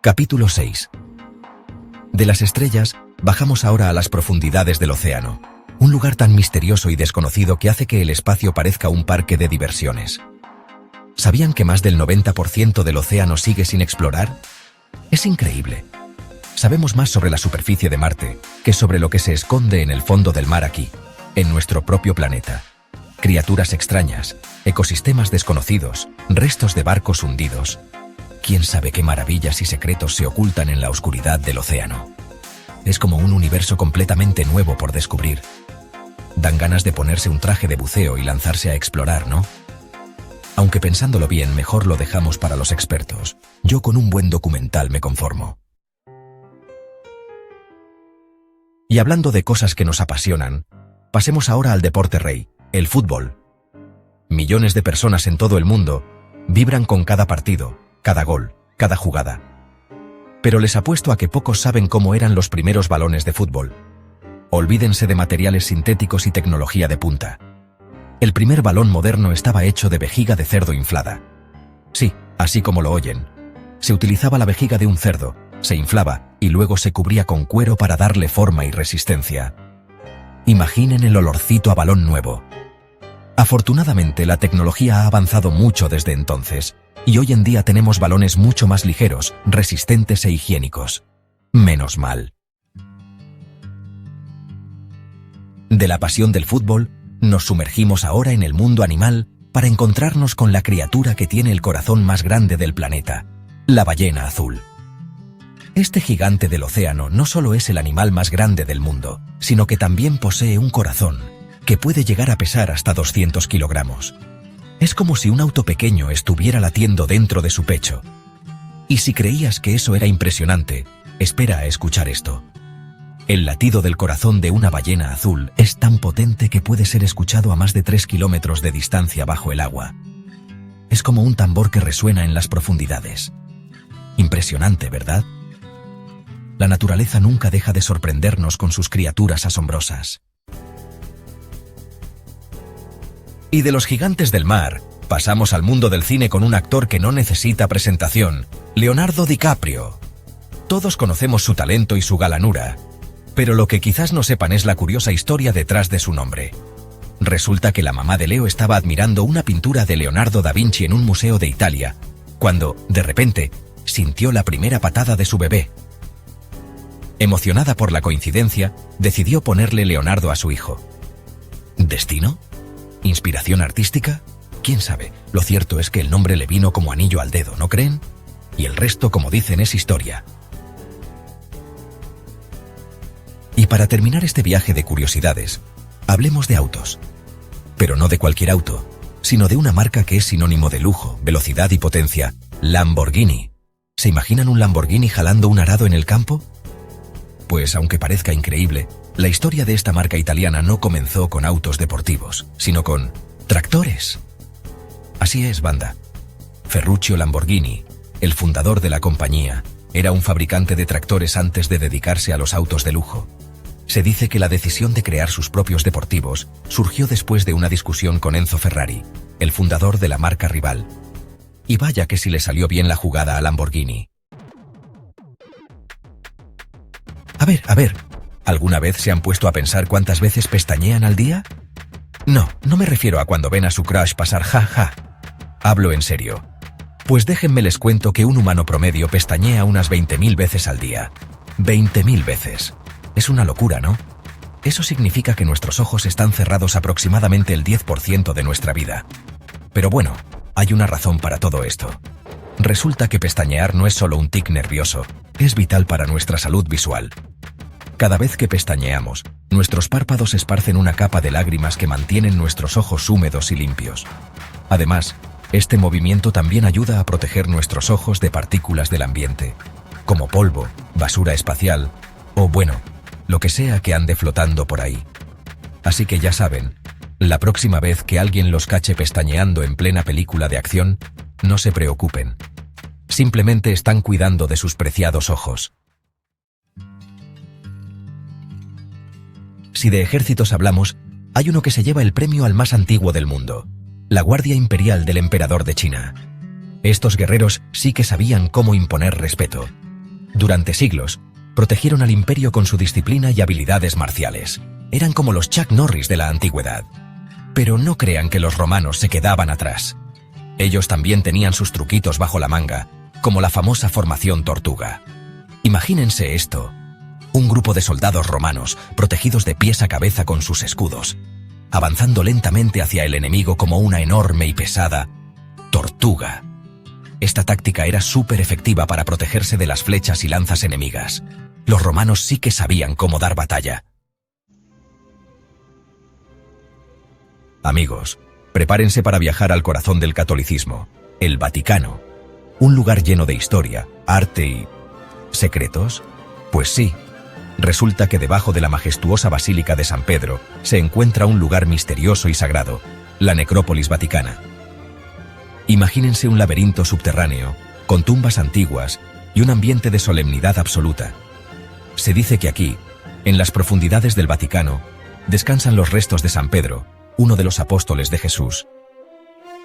Capítulo 6. De las estrellas, bajamos ahora a las profundidades del océano. Un lugar tan misterioso y desconocido que hace que el espacio parezca un parque de diversiones. ¿Sabían que más del 90% del océano sigue sin explorar? Es increíble. Sabemos más sobre la superficie de Marte que sobre lo que se esconde en el fondo del mar aquí, en nuestro propio planeta. Criaturas extrañas, ecosistemas desconocidos, restos de barcos hundidos. ¿Quién sabe qué maravillas y secretos se ocultan en la oscuridad del océano? Es como un universo completamente nuevo por descubrir. Dan ganas de ponerse un traje de buceo y lanzarse a explorar, ¿no? Aunque pensándolo bien, mejor lo dejamos para los expertos. Yo con un buen documental me conformo. Y hablando de cosas que nos apasionan, pasemos ahora al deporte rey, el fútbol. Millones de personas en todo el mundo vibran con cada partido, cada gol, cada jugada. Pero les apuesto a que pocos saben cómo eran los primeros balones de fútbol. Olvídense de materiales sintéticos y tecnología de punta. El primer balón moderno estaba hecho de vejiga de cerdo inflada. Sí, así como lo oyen. Se utilizaba la vejiga de un cerdo, se inflaba y luego se cubría con cuero para darle forma y resistencia. Imaginen el olorcito a balón nuevo. Afortunadamente, la tecnología ha avanzado mucho desde entonces, y hoy en día tenemos balones mucho más ligeros, resistentes e higiénicos. Menos mal. De la pasión del fútbol, nos sumergimos ahora en el mundo animal para encontrarnos con la criatura que tiene el corazón más grande del planeta, la ballena azul. Este gigante del océano no solo es el animal más grande del mundo, sino que también posee un corazón que puede llegar a pesar hasta 200 kilogramos. Es como si un auto pequeño estuviera latiendo dentro de su pecho. Y si creías que eso era impresionante, espera a escuchar esto. El latido del corazón de una ballena azul es tan potente que puede ser escuchado a más de 3 kilómetros de distancia bajo el agua. Es como un tambor que resuena en las profundidades. Impresionante, ¿verdad? La naturaleza nunca deja de sorprendernos con sus criaturas asombrosas. Y de los gigantes del mar, pasamos al mundo del cine con un actor que no necesita presentación, Leonardo DiCaprio. Todos conocemos su talento y su galanura, pero lo que quizás no sepan es la curiosa historia detrás de su nombre. Resulta que la mamá de Leo estaba admirando una pintura de Leonardo da Vinci en un museo de Italia, cuando, de repente, sintió la primera patada de su bebé. Emocionada por la coincidencia, decidió ponerle Leonardo a su hijo. ¿Destino? ¿Inspiración artística? ¿Quién sabe? Lo cierto es que el nombre le vino como anillo al dedo, ¿no creen? Y el resto, como dicen, es historia. Y para terminar este viaje de curiosidades, hablemos de autos. Pero no de cualquier auto, sino de una marca que es sinónimo de lujo, velocidad y potencia, Lamborghini. ¿Se imaginan un Lamborghini jalando un arado en el campo? Pues aunque parezca increíble, la historia de esta marca italiana no comenzó con autos deportivos, sino con tractores. Así es, banda. Ferruccio Lamborghini, el fundador de la compañía, era un fabricante de tractores antes de dedicarse a los autos de lujo. Se dice que la decisión de crear sus propios deportivos surgió después de una discusión con Enzo Ferrari, el fundador de la marca rival. Y vaya que si le salió bien la jugada a Lamborghini. A ver, ¿alguna vez se han puesto a pensar cuántas veces pestañean al día? No me refiero a cuando ven a su crush pasar ja. Hablo en serio. Pues déjenme les cuento que un humano promedio pestañea unas 20.000 veces al día. 20.000 veces. Es una locura, ¿no? Eso significa que nuestros ojos están cerrados aproximadamente el 10% de nuestra vida. Pero bueno, hay una razón para todo esto. Resulta que pestañear no es solo un tic nervioso, es vital para nuestra salud visual. Cada vez que pestañeamos, nuestros párpados esparcen una capa de lágrimas que mantienen nuestros ojos húmedos y limpios. Además, este movimiento también ayuda a proteger nuestros ojos de partículas del ambiente, como polvo, basura espacial o, bueno, lo que sea que ande flotando por ahí. Así que ya saben, la próxima vez que alguien los cache pestañeando en plena película de acción, no se preocupen. Simplemente están cuidando de sus preciados ojos. Si de ejércitos hablamos, hay uno que se lleva el premio al más antiguo del mundo, la Guardia Imperial del Emperador de China. Estos guerreros sí que sabían cómo imponer respeto. Durante siglos, protegieron al imperio con su disciplina y habilidades marciales. Eran como los Chuck Norris de la antigüedad. Pero no crean que los romanos se quedaban atrás. Ellos también tenían sus truquitos bajo la manga, como la famosa formación tortuga. Imagínense esto. Un grupo de soldados romanos, protegidos de pies a cabeza con sus escudos, avanzando lentamente hacia el enemigo como una enorme y pesada tortuga. Esta táctica era súper efectiva para protegerse de las flechas y lanzas enemigas. Los romanos sí que sabían cómo dar batalla. Amigos, prepárense para viajar al corazón del catolicismo, el Vaticano. Un lugar lleno de historia, arte y... ¿secretos? Pues sí. Resulta que debajo de la majestuosa Basílica de San Pedro se encuentra un lugar misterioso y sagrado, la Necrópolis Vaticana. Imagínense un laberinto subterráneo, con tumbas antiguas y un ambiente de solemnidad absoluta. Se dice que aquí, En las profundidades del Vaticano descansan los restos de San Pedro, uno de los apóstoles de Jesús.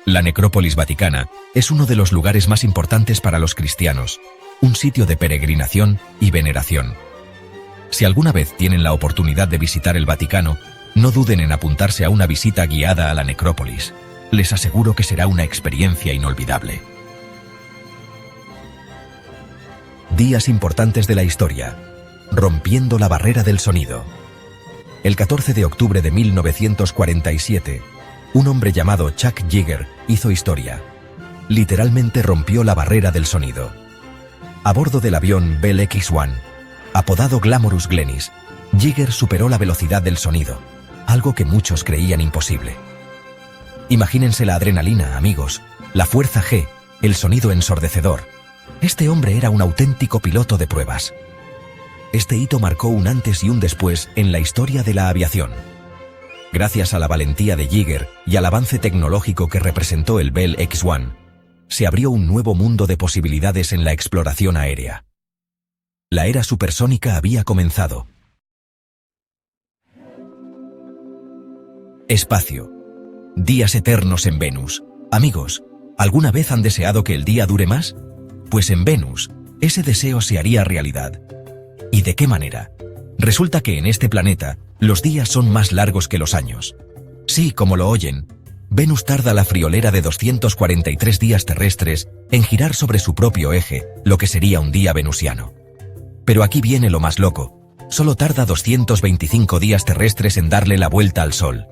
La necrópolis vaticana es uno de los lugares más importantes para los cristianos, un sitio de peregrinación y veneración. Si alguna vez tienen la oportunidad de visitar el Vaticano, no duden en apuntarse a una visita guiada a la necrópolis. Les aseguro que será una experiencia inolvidable. Días importantes de la historia. Rompiendo la barrera del sonido. El 14 de octubre de 1947, un hombre llamado Chuck Yeager hizo historia. Literalmente rompió la barrera del sonido. A bordo del avión Bell X-1, apodado Glamorous Glennis, Yeager superó la velocidad del sonido, algo que muchos creían imposible. Imagínense la adrenalina, amigos, la fuerza G, el sonido ensordecedor. Este hombre era un auténtico piloto de pruebas. Este hito marcó un antes y un después en la historia de la aviación. Gracias a la valentía de Yeager y al avance tecnológico que representó el Bell X-1, se abrió un nuevo mundo de posibilidades en la exploración aérea. La era supersónica había comenzado. Espacio. Días eternos en Venus. Amigos, ¿alguna vez han deseado que el día dure más? Pues en Venus, ese deseo se haría realidad. ¿Y de qué manera? Resulta que en este planeta, los días son más largos que los años. Sí, como lo oyen, Venus tarda la friolera de 243 días terrestres en girar sobre su propio eje, lo que sería un día venusiano. Pero aquí viene lo más loco. Solo tarda 225 días terrestres en darle la vuelta al Sol.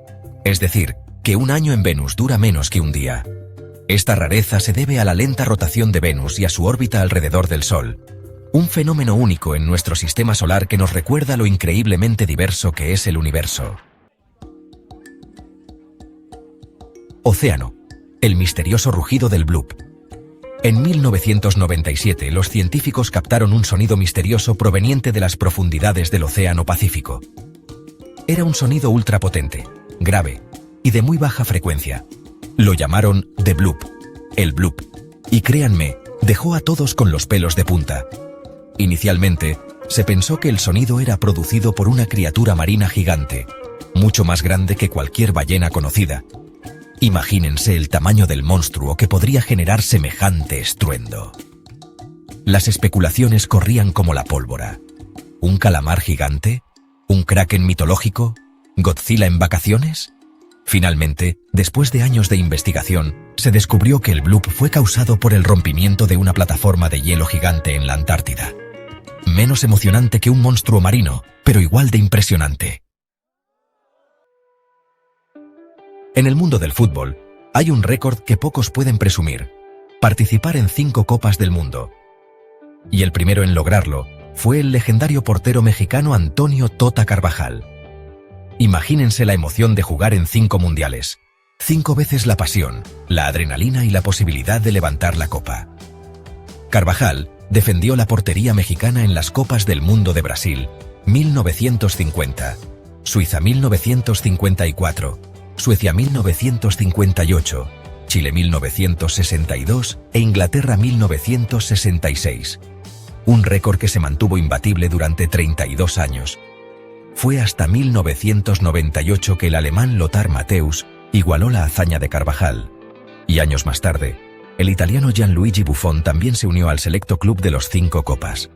Es decir, que un año en Venus dura menos que un día. Esta rareza se debe a la lenta rotación de Venus y a su órbita alrededor del Sol. Un fenómeno único en nuestro sistema solar que nos recuerda lo increíblemente diverso que es el universo. Océano. El misterioso rugido del bloop. En 1997, los científicos captaron un sonido misterioso proveniente de las profundidades del Océano Pacífico. Era un sonido ultrapotente, grave y de muy baja frecuencia. Lo llamaron The Bloop, el bloop. Y créanme, dejó a todos con los pelos de punta. Inicialmente, se pensó que el sonido era producido por una criatura marina gigante, mucho más grande que cualquier ballena conocida. Imagínense el tamaño del monstruo que podría generar semejante estruendo. Las especulaciones corrían como la pólvora. ¿Un calamar gigante? ¿Un kraken mitológico? ¿Godzilla en vacaciones? Finalmente, después de años de investigación, se descubrió que el bloop fue causado por el rompimiento de una plataforma de hielo gigante en la Antártida. Menos emocionante que un monstruo marino, pero igual de impresionante. En el mundo del fútbol, hay un récord que pocos pueden presumir: participar en 5 Copas del Mundo. Y el primero en lograrlo fue el legendario portero mexicano Antonio Tota Carvajal. Imagínense la emoción de jugar en 5 mundiales. 5 veces la pasión, la adrenalina y la posibilidad de levantar la copa. Carvajal defendió la portería mexicana en las Copas del Mundo de Brasil, 1950, Suiza 1954, Suecia 1958, Chile 1962 e Inglaterra 1966. Un récord que se mantuvo imbatible durante 32 años. Fue hasta 1998 que el alemán Lothar Matthäus igualó la hazaña de Carvajal. Y años más tarde, el italiano Gianluigi Buffon también se unió al selecto club de los 5 copas.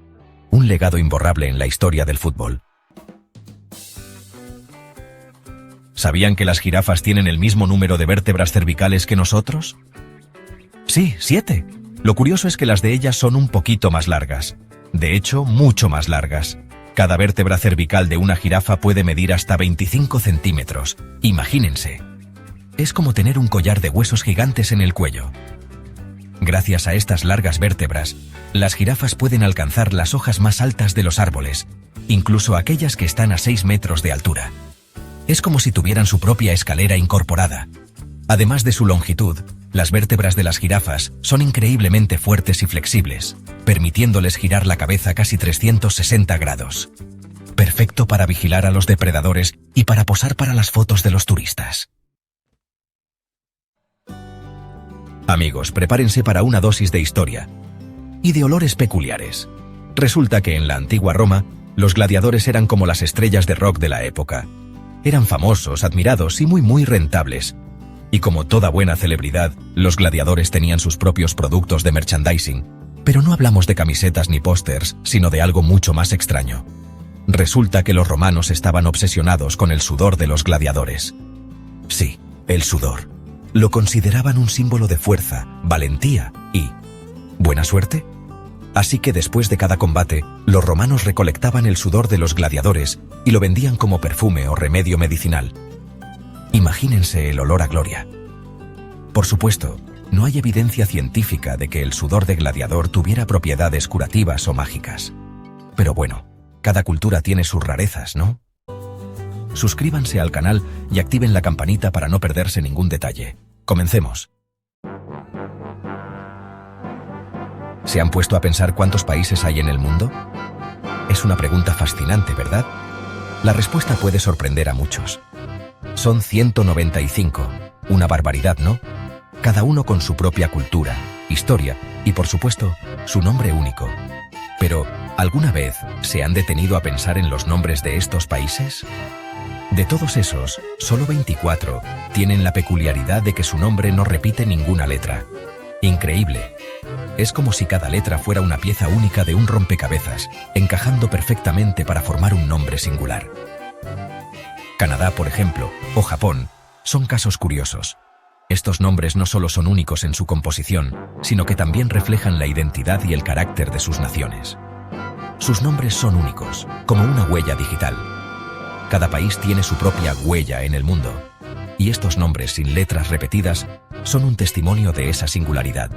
Un legado imborrable en la historia del fútbol. ¿Sabían que las jirafas tienen el mismo número de vértebras cervicales que nosotros? Sí, 7. Lo curioso es que las de ellas son un poquito más largas. De hecho, mucho más largas. Cada vértebra cervical de una jirafa puede medir hasta 25 centímetros. Imagínense. Es como tener un collar de huesos gigantes en el cuello. Gracias a estas largas vértebras, las jirafas pueden alcanzar las hojas más altas de los árboles, incluso aquellas que están a 6 metros de altura. Es como si tuvieran su propia escalera incorporada. Además de su longitud, las vértebras de las jirafas son increíblemente fuertes y flexibles, permitiéndoles girar la cabeza casi 360 grados. Perfecto para vigilar a los depredadores y para posar para las fotos de los turistas. Amigos, prepárense para una dosis de historia y de olores peculiares. Resulta que en la antigua Roma, Los gladiadores eran como las estrellas de rock de la época. Eran famosos, admirados y muy rentables. Y como toda buena celebridad, los gladiadores tenían sus propios productos de merchandising. Pero no hablamos de camisetas ni pósters, sino de algo mucho más extraño. Resulta que los romanos estaban obsesionados con el sudor de los gladiadores. Sí, el sudor. Lo consideraban un símbolo de fuerza, valentía y ¿buena suerte? Así que después de cada combate, los romanos recolectaban el sudor de los gladiadores y lo vendían como perfume o remedio medicinal. Imagínense el olor a gloria. Por supuesto, no hay evidencia científica de que el sudor de gladiador tuviera propiedades curativas o mágicas. Pero bueno, cada cultura tiene sus rarezas, ¿no? Suscríbanse al canal y activen la campanita para no perderse ningún detalle. Comencemos. ¿Se han puesto a pensar cuántos países hay en el mundo? Es una pregunta fascinante, ¿verdad? La respuesta puede sorprender a muchos. Son 195, una barbaridad, ¿no? Cada uno con su propia cultura, historia y, por supuesto, su nombre único. Pero, ¿alguna vez se han detenido a pensar en los nombres de estos países? De todos esos, solo 24 tienen la peculiaridad de que su nombre no repite ninguna letra. Increíble. Es como si cada letra fuera una pieza única de un rompecabezas, encajando perfectamente para formar un nombre singular. Canadá, por ejemplo, o Japón, son casos curiosos. Estos nombres no solo son únicos en su composición, sino que también reflejan la identidad y el carácter de sus naciones. Sus nombres son únicos, como una huella digital. Cada país tiene su propia huella en el mundo, y estos nombres sin letras repetidas son un testimonio de esa singularidad.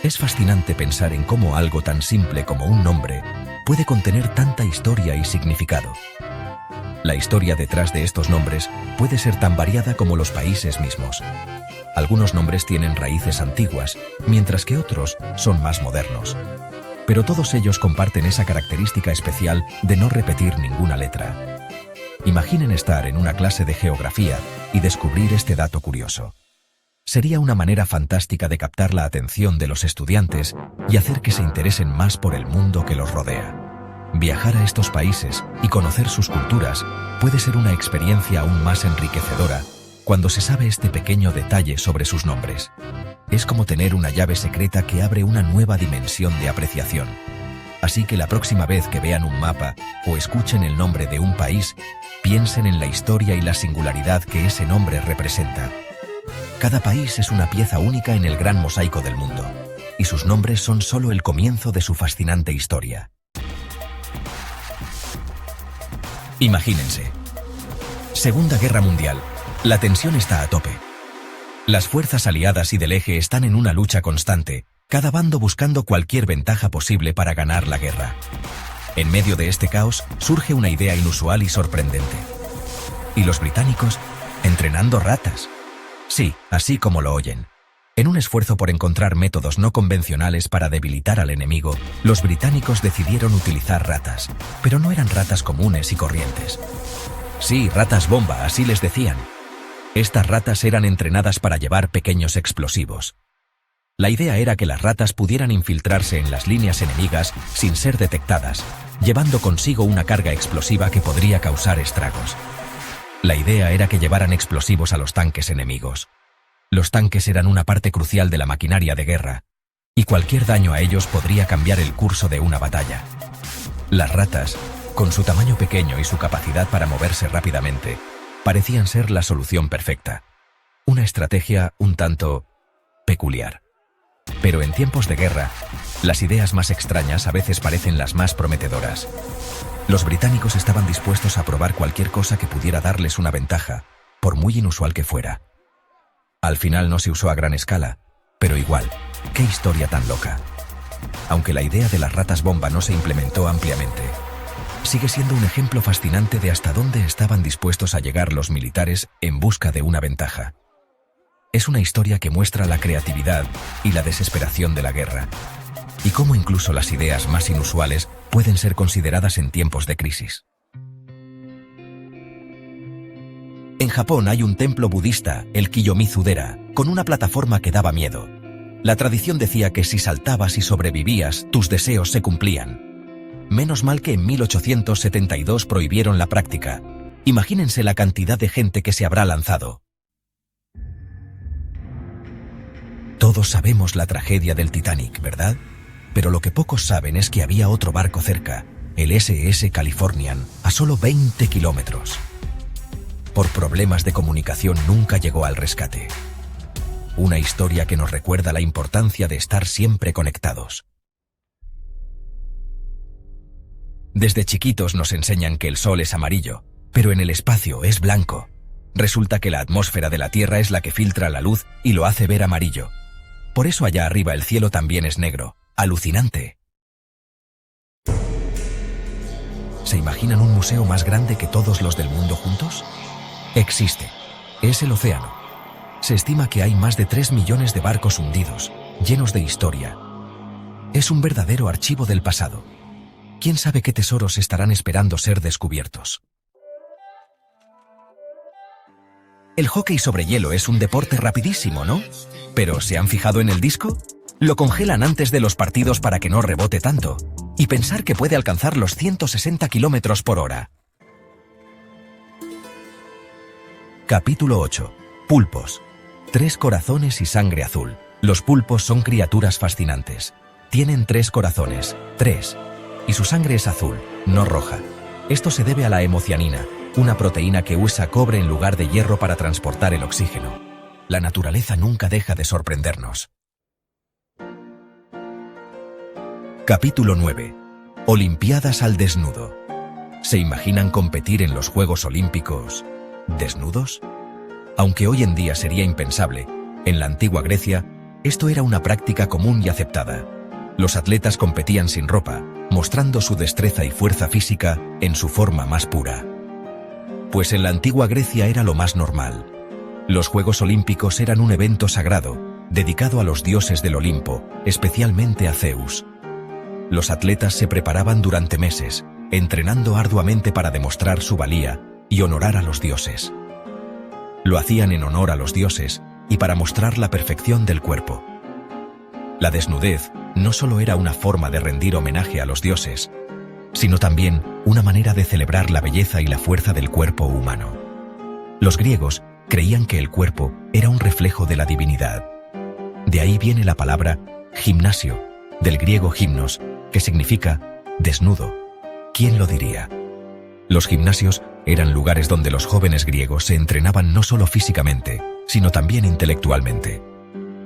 Es fascinante pensar en cómo algo tan simple como un nombre puede contener tanta historia y significado. La historia detrás de estos nombres puede ser tan variada como los países mismos. Algunos nombres tienen raíces antiguas, mientras que otros son más modernos. Pero todos ellos comparten esa característica especial de no repetir ninguna letra. Imaginen estar en una clase de geografía y descubrir este dato curioso. Sería una manera fantástica de captar la atención de los estudiantes y hacer que se interesen más por el mundo que los rodea. Viajar a estos países y conocer sus culturas puede ser una experiencia aún más enriquecedora cuando se sabe este pequeño detalle sobre sus nombres. Es como tener una llave secreta que abre una nueva dimensión de apreciación. Así que la próxima vez que vean un mapa o escuchen el nombre de un país, piensen en la historia y la singularidad que ese nombre representa. Cada país es una pieza única en el gran mosaico del mundo, y sus nombres son solo el comienzo de su fascinante historia. Imagínense. Segunda Guerra Mundial. La tensión está a tope. Las fuerzas aliadas y del eje están en una lucha constante, cada bando buscando cualquier ventaja posible para ganar la guerra. En medio de este caos surge una idea inusual y sorprendente. ¿Y los británicos? ¿Entrenando ratas? Sí, así como lo oyen. En un esfuerzo por encontrar métodos no convencionales para debilitar al enemigo, los británicos decidieron utilizar ratas, pero no eran ratas comunes y corrientes. Sí, ratas bomba, así les decían. Estas ratas eran entrenadas para llevar pequeños explosivos. La idea era que las ratas pudieran infiltrarse en las líneas enemigas sin ser detectadas, llevando consigo una carga explosiva que podría causar estragos. La idea era que llevaran explosivos a los tanques enemigos. Los tanques eran una parte crucial de la maquinaria de guerra, y cualquier daño a ellos podría cambiar el curso de una batalla. Las ratas, con su tamaño pequeño y su capacidad para moverse rápidamente, parecían ser la solución perfecta. Una estrategia un tanto peculiar. Pero en tiempos de guerra, las ideas más extrañas a veces parecen las más prometedoras. Los británicos estaban dispuestos a probar cualquier cosa que pudiera darles una ventaja, por muy inusual que fuera. Al final no se usó a gran escala, pero igual, qué historia tan loca. Aunque la idea de las ratas bomba no se implementó ampliamente, sigue siendo un ejemplo fascinante de hasta dónde estaban dispuestos a llegar los militares en busca de una ventaja. Es una historia que muestra la creatividad y la desesperación de la guerra, y cómo incluso las ideas más inusuales pueden ser consideradas en tiempos de crisis. En Japón hay un templo budista, el Kiyomizu-dera, con una plataforma que daba miedo. La tradición decía que si saltabas y sobrevivías, tus deseos se cumplían. Menos mal que en 1872 prohibieron la práctica. Imagínense la cantidad de gente que se habrá lanzado. Todos sabemos la tragedia del Titanic, ¿verdad? Pero lo que pocos saben es que había otro barco cerca, el SS Californian, a solo 20 kilómetros. Por problemas de comunicación nunca llegó al rescate. Una historia que nos recuerda la importancia de estar siempre conectados. Desde chiquitos nos enseñan que el sol es amarillo, pero en el espacio es blanco. Resulta que la atmósfera de la Tierra es la que filtra la luz y lo hace ver amarillo. Por eso allá arriba el cielo también es negro. ¡Alucinante! ¿Se imaginan un museo más grande que todos los del mundo juntos? Existe. Es el océano. Se estima que hay más de 3 millones de barcos hundidos, llenos de historia. Es un verdadero archivo del pasado. ¿Quién sabe qué tesoros estarán esperando ser descubiertos? El hockey sobre hielo es un deporte rapidísimo, ¿no? Pero ¿se han fijado en el disco? Lo congelan antes de los partidos para que no rebote tanto. Y pensar que puede alcanzar los 160 kilómetros por hora. Capítulo 8. Pulpos. 3 corazones y sangre azul. Los pulpos son criaturas fascinantes. Tienen 3 corazones, 3. Y su sangre es azul, no roja. Esto se debe a la hemocianina, una proteína que usa cobre en lugar de hierro para transportar el oxígeno. La naturaleza nunca deja de sorprendernos. Capítulo 9. Olimpiadas al desnudo. ¿Se imaginan competir en los Juegos Olímpicos desnudos? Aunque hoy en día sería impensable, en la antigua Grecia, esto era una práctica común y aceptada. Los atletas competían sin ropa, mostrando su destreza y fuerza física en su forma más pura. Pues en la antigua Grecia era lo más normal. Los Juegos Olímpicos eran un evento sagrado, dedicado a los dioses del Olimpo, especialmente a Zeus. Los atletas se preparaban durante meses, entrenando arduamente para demostrar su valía y honorar a los dioses. Lo hacían en honor a los dioses y para mostrar la perfección del cuerpo. La desnudez no solo era una forma de rendir homenaje a los dioses, sino también una manera de celebrar la belleza y la fuerza del cuerpo humano. Los griegos creían que el cuerpo era un reflejo de la divinidad. De ahí viene la palabra gimnasio, del griego gimnos, que significa desnudo. ¿Quién lo diría? Los gimnasios eran lugares donde los jóvenes griegos se entrenaban no solo físicamente, sino también intelectualmente.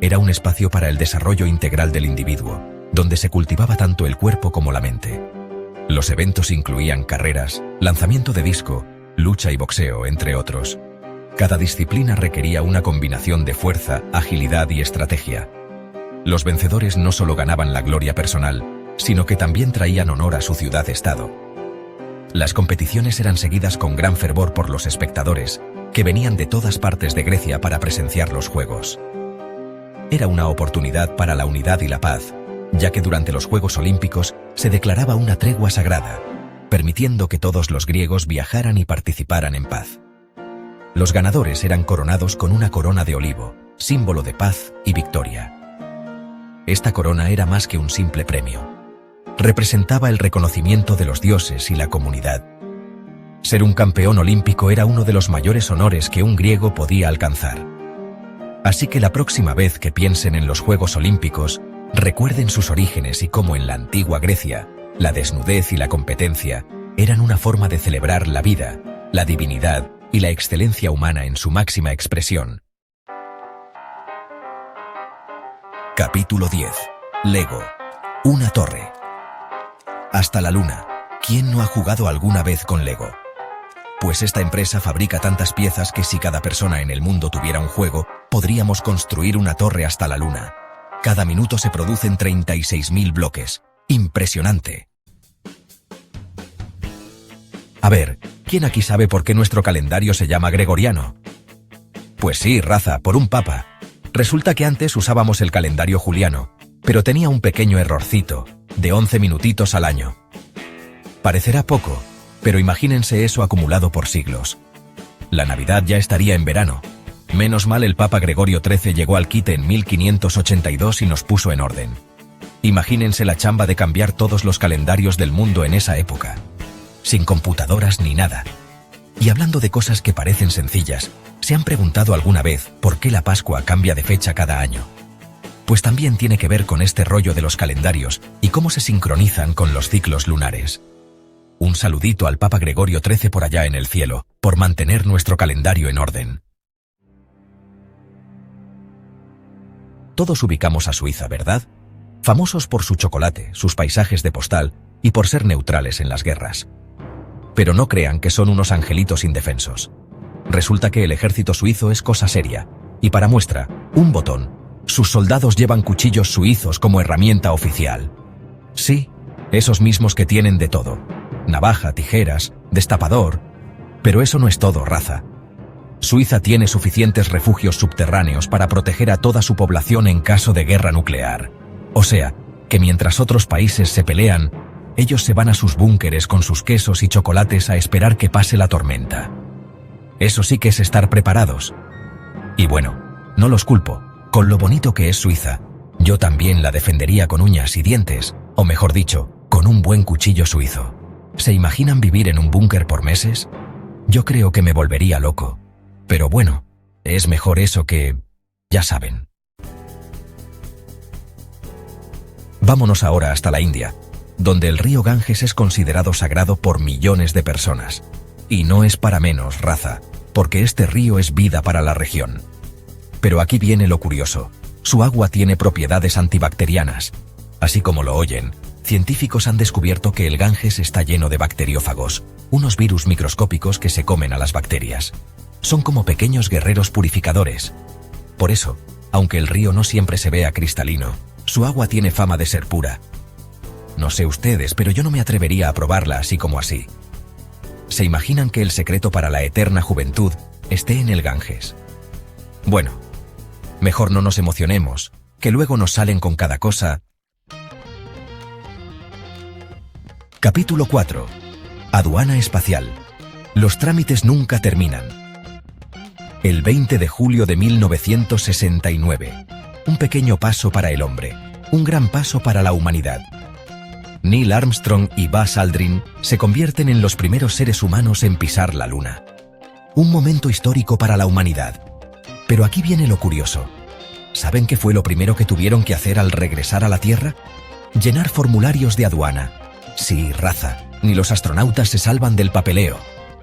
Era un espacio para el desarrollo integral del individuo, donde se cultivaba tanto el cuerpo como la mente. Los eventos incluían carreras, lanzamiento de disco, lucha y boxeo, entre otros. Cada disciplina requería una combinación de fuerza, agilidad y estrategia. Los vencedores no solo ganaban la gloria personal, sino que también traían honor a su ciudad-estado. Las competiciones eran seguidas con gran fervor por los espectadores, que venían de todas partes de Grecia para presenciar los Juegos. Era una oportunidad para la unidad y la paz, ya que durante los Juegos Olímpicos se declaraba una tregua sagrada, permitiendo que todos los griegos viajaran y participaran en paz. Los ganadores eran coronados con una corona de olivo, símbolo de paz y victoria. Esta corona era más que un simple premio. Representaba el reconocimiento de los dioses y la comunidad. Ser un campeón olímpico era uno de los mayores honores que un griego podía alcanzar. Así que la próxima vez que piensen en los Juegos Olímpicos, recuerden sus orígenes y cómo en la antigua Grecia, la desnudez y la competencia eran una forma de celebrar la vida, la divinidad y la excelencia humana en su máxima expresión. Capítulo 10. Lego. Una torre. Hasta la luna. ¿Quién no ha jugado alguna vez con Lego? Pues esta empresa fabrica tantas piezas que si cada persona en el mundo tuviera un juego, podríamos construir una torre hasta la luna. Cada minuto se producen 36.000 bloques. ¡Impresionante! A ver, ¿quién aquí sabe por qué nuestro calendario se llama gregoriano? Pues sí, raza, por un papa. Resulta que antes usábamos el calendario juliano, pero tenía un pequeño errorcito, de 11 minutitos al año. Parecerá poco, pero imagínense eso acumulado por siglos. La Navidad ya estaría en verano. Menos mal el Papa Gregorio XIII llegó al quite en 1582 y nos puso en orden. Imagínense la chamba de cambiar todos los calendarios del mundo en esa época, sin computadoras ni nada. Y hablando de cosas que parecen sencillas, ¿se han preguntado alguna vez por qué la Pascua cambia de fecha cada año? Pues también tiene que ver con este rollo de los calendarios y cómo se sincronizan con los ciclos lunares. Un saludito al Papa Gregorio XIII por allá en el cielo, por mantener nuestro calendario en orden. Todos ubicamos a Suiza, ¿verdad? Famosos por su chocolate, sus paisajes de postal y por ser neutrales en las guerras. Pero no crean que son unos angelitos indefensos. Resulta que el ejército suizo es cosa seria, y para muestra, un botón, sus soldados llevan cuchillos suizos como herramienta oficial. Sí, esos mismos que tienen de todo. Navaja, tijeras, destapador. Pero eso no es todo, raza. Suiza tiene suficientes refugios subterráneos para proteger a toda su población en caso de guerra nuclear. O sea, que mientras otros países se pelean, ellos se van a sus búnkeres con sus quesos y chocolates a esperar que pase la tormenta. Eso sí que es estar preparados. Y bueno, no los culpo. Con lo bonito que es Suiza, yo también la defendería con uñas y dientes, o mejor dicho, con un buen cuchillo suizo. ¿Se imaginan vivir en un búnker por meses? Yo creo que me volvería loco. Pero bueno, es mejor eso que... ya saben. Vámonos ahora hasta la India, donde el río Ganges es considerado sagrado por millones de personas. Y no es para menos, raza, porque este río es vida para la región. Pero aquí viene lo curioso. Su agua tiene propiedades antibacterianas. Así como lo oyen, científicos han descubierto que el Ganges está lleno de bacteriófagos, unos virus microscópicos que se comen a las bacterias. Son como pequeños guerreros purificadores. Por eso, aunque el río no siempre se vea cristalino, su agua tiene fama de ser pura. No sé ustedes, pero yo no me atrevería a probarla así como así. ¿Se imaginan que el secreto para la eterna juventud esté en el Ganges? Bueno, mejor no nos emocionemos, que luego nos salen con cada cosa. Capítulo 4. Aduana espacial. Los trámites nunca terminan. El 20 de julio de 1969. Un pequeño paso para el hombre, un gran paso para la humanidad. Neil Armstrong y Buzz Aldrin se convierten en los primeros seres humanos en pisar la Luna. Un momento histórico para la humanidad. Pero aquí viene lo curioso. ¿Saben qué fue lo primero que tuvieron que hacer al regresar a la Tierra? Llenar formularios de aduana. Sí, raza, ni los astronautas se salvan del papeleo.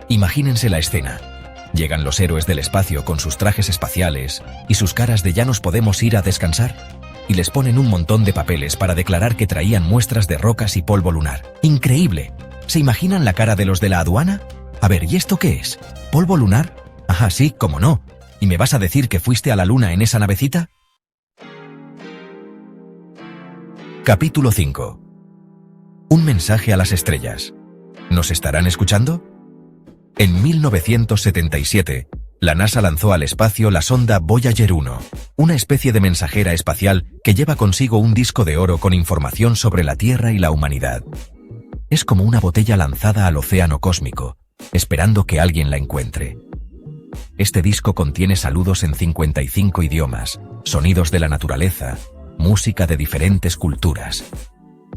Imagínense la escena. Llegan los héroes del espacio con sus trajes espaciales y sus caras de ya nos podemos ir a descansar, y les ponen un montón de papeles para declarar que traían muestras de rocas y polvo lunar. ¡Increíble! ¿Se imaginan la cara de los de la aduana? A ver, ¿y esto qué es? ¿Polvo lunar? Ajá, sí, cómo no. ¿Y me vas a decir que fuiste a la Luna en esa navecita? Capítulo 5. Un mensaje a las estrellas. ¿Nos estarán escuchando? En 1977, la NASA lanzó al espacio la sonda Voyager 1, una especie de mensajera espacial que lleva consigo un disco de oro con información sobre la Tierra y la humanidad. Es como una botella lanzada al océano cósmico, esperando que alguien la encuentre. Este disco contiene saludos en 55 idiomas, sonidos de la naturaleza, música de diferentes culturas,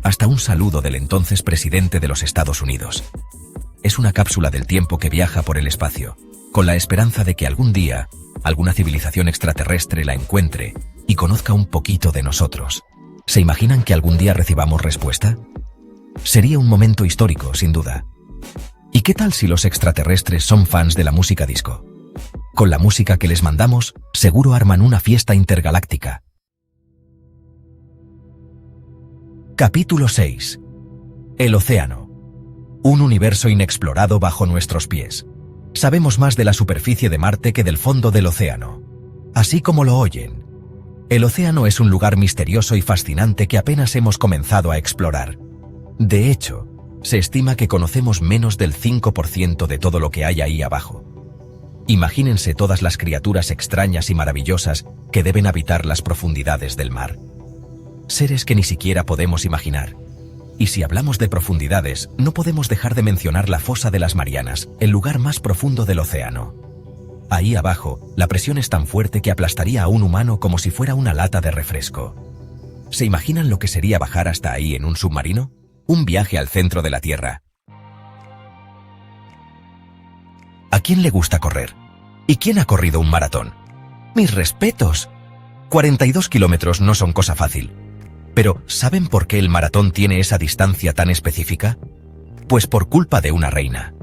hasta un saludo del entonces presidente de los Estados Unidos. Es una cápsula del tiempo que viaja por el espacio, con la esperanza de que algún día alguna civilización extraterrestre la encuentre y conozca un poquito de nosotros. ¿Se imaginan que algún día recibamos respuesta? Sería un momento histórico, sin duda. ¿Y qué tal si los extraterrestres son fans de la música disco? Con la música que les mandamos, seguro arman una fiesta intergaláctica. Capítulo 6. El océano. Un universo inexplorado bajo nuestros pies. Sabemos más de la superficie de Marte que del fondo del océano. Así como lo oyen. El océano es un lugar misterioso y fascinante que apenas hemos comenzado a explorar. De hecho, se estima que conocemos menos del 5% de todo lo que hay ahí abajo. Imagínense todas las criaturas extrañas y maravillosas que deben habitar las profundidades del mar. Seres que ni siquiera podemos imaginar. Y si hablamos de profundidades, no podemos dejar de mencionar la fosa de las Marianas, el lugar más profundo del océano. Ahí abajo, la presión es tan fuerte que aplastaría a un humano como si fuera una lata de refresco. ¿Se imaginan lo que sería bajar hasta ahí en un submarino? Un viaje al centro de la Tierra. ¿A quién le gusta correr? ¿Y quién ha corrido un maratón? ¡Mis respetos! 42 kilómetros no son cosa fácil. Pero, ¿saben por qué el maratón tiene esa distancia tan específica? Pues por culpa de una reina.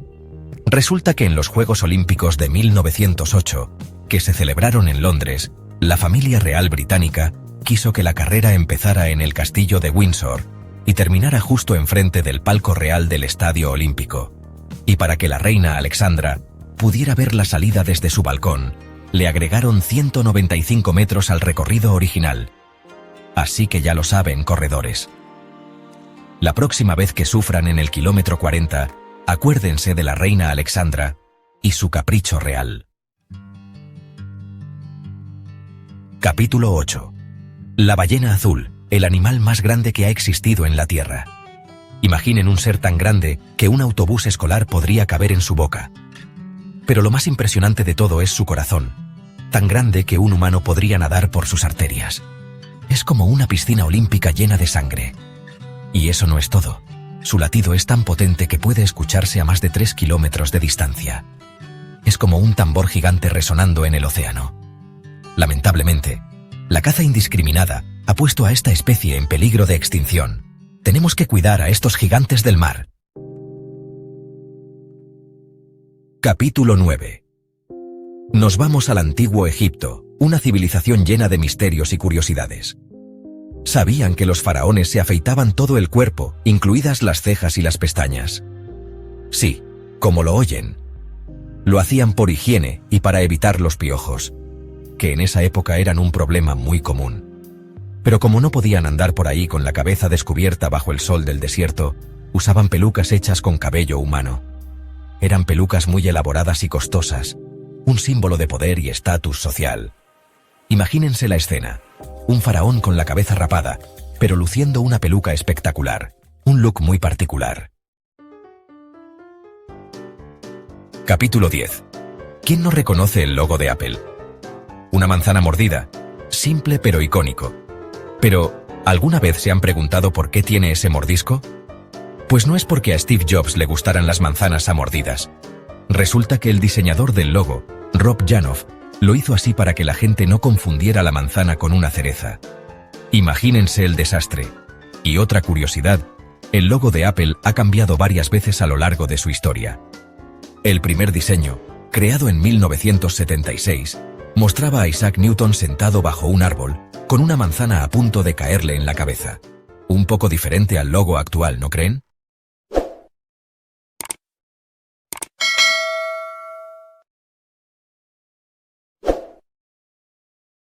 Resulta que en los Juegos Olímpicos de 1908, que se celebraron en Londres, la familia real británica quiso que la carrera empezara en el castillo de Windsor y terminara justo enfrente del palco real del Estadio Olímpico. Y para que la reina Alexandra pudiera ver la salida desde su balcón, le agregaron 195 metros al recorrido original. Así que ya lo saben, corredores. La próxima vez que sufran en el kilómetro 40, acuérdense de la reina Alexandra y su capricho real. Capítulo 8. La ballena azul, el animal más grande que ha existido en la Tierra. Imaginen un ser tan grande que un autobús escolar podría caber en su boca. Pero lo más impresionante de todo es su corazón, tan grande que un humano podría nadar por sus arterias. Es como una piscina olímpica llena de sangre. Y eso no es todo. Su latido es tan potente que puede escucharse a más de 3 kilómetros de distancia. Es como un tambor gigante resonando en el océano. Lamentablemente, la caza indiscriminada ha puesto a esta especie en peligro de extinción. Tenemos que cuidar a estos gigantes del mar. Capítulo 9. Nos vamos al antiguo Egipto, una civilización llena de misterios y curiosidades. ¿Sabían que los faraones se afeitaban todo el cuerpo, incluidas las cejas y las pestañas? Sí, como lo oyen. Lo hacían por higiene y para evitar los piojos, que en esa época eran un problema muy común. Pero como no podían andar por ahí con la cabeza descubierta bajo el sol del desierto, usaban pelucas hechas con cabello humano. Eran pelucas muy elaboradas y costosas, un símbolo de poder y estatus social. Imagínense la escena, un faraón con la cabeza rapada, pero luciendo una peluca espectacular, un look muy particular. Capítulo 10. ¿Quién no reconoce el logo de Apple? Una manzana mordida, simple pero icónico. Pero, ¿alguna vez se han preguntado por qué tiene ese mordisco? Pues no es porque a Steve Jobs le gustaran las manzanas a mordidas. Resulta que el diseñador del logo, Rob Janoff, lo hizo así para que la gente no confundiera la manzana con una cereza. Imagínense el desastre. Y otra curiosidad, el logo de Apple ha cambiado varias veces a lo largo de su historia. El primer diseño, creado en 1976, mostraba a Isaac Newton sentado bajo un árbol, con una manzana a punto de caerle en la cabeza. Un poco diferente al logo actual, ¿no creen?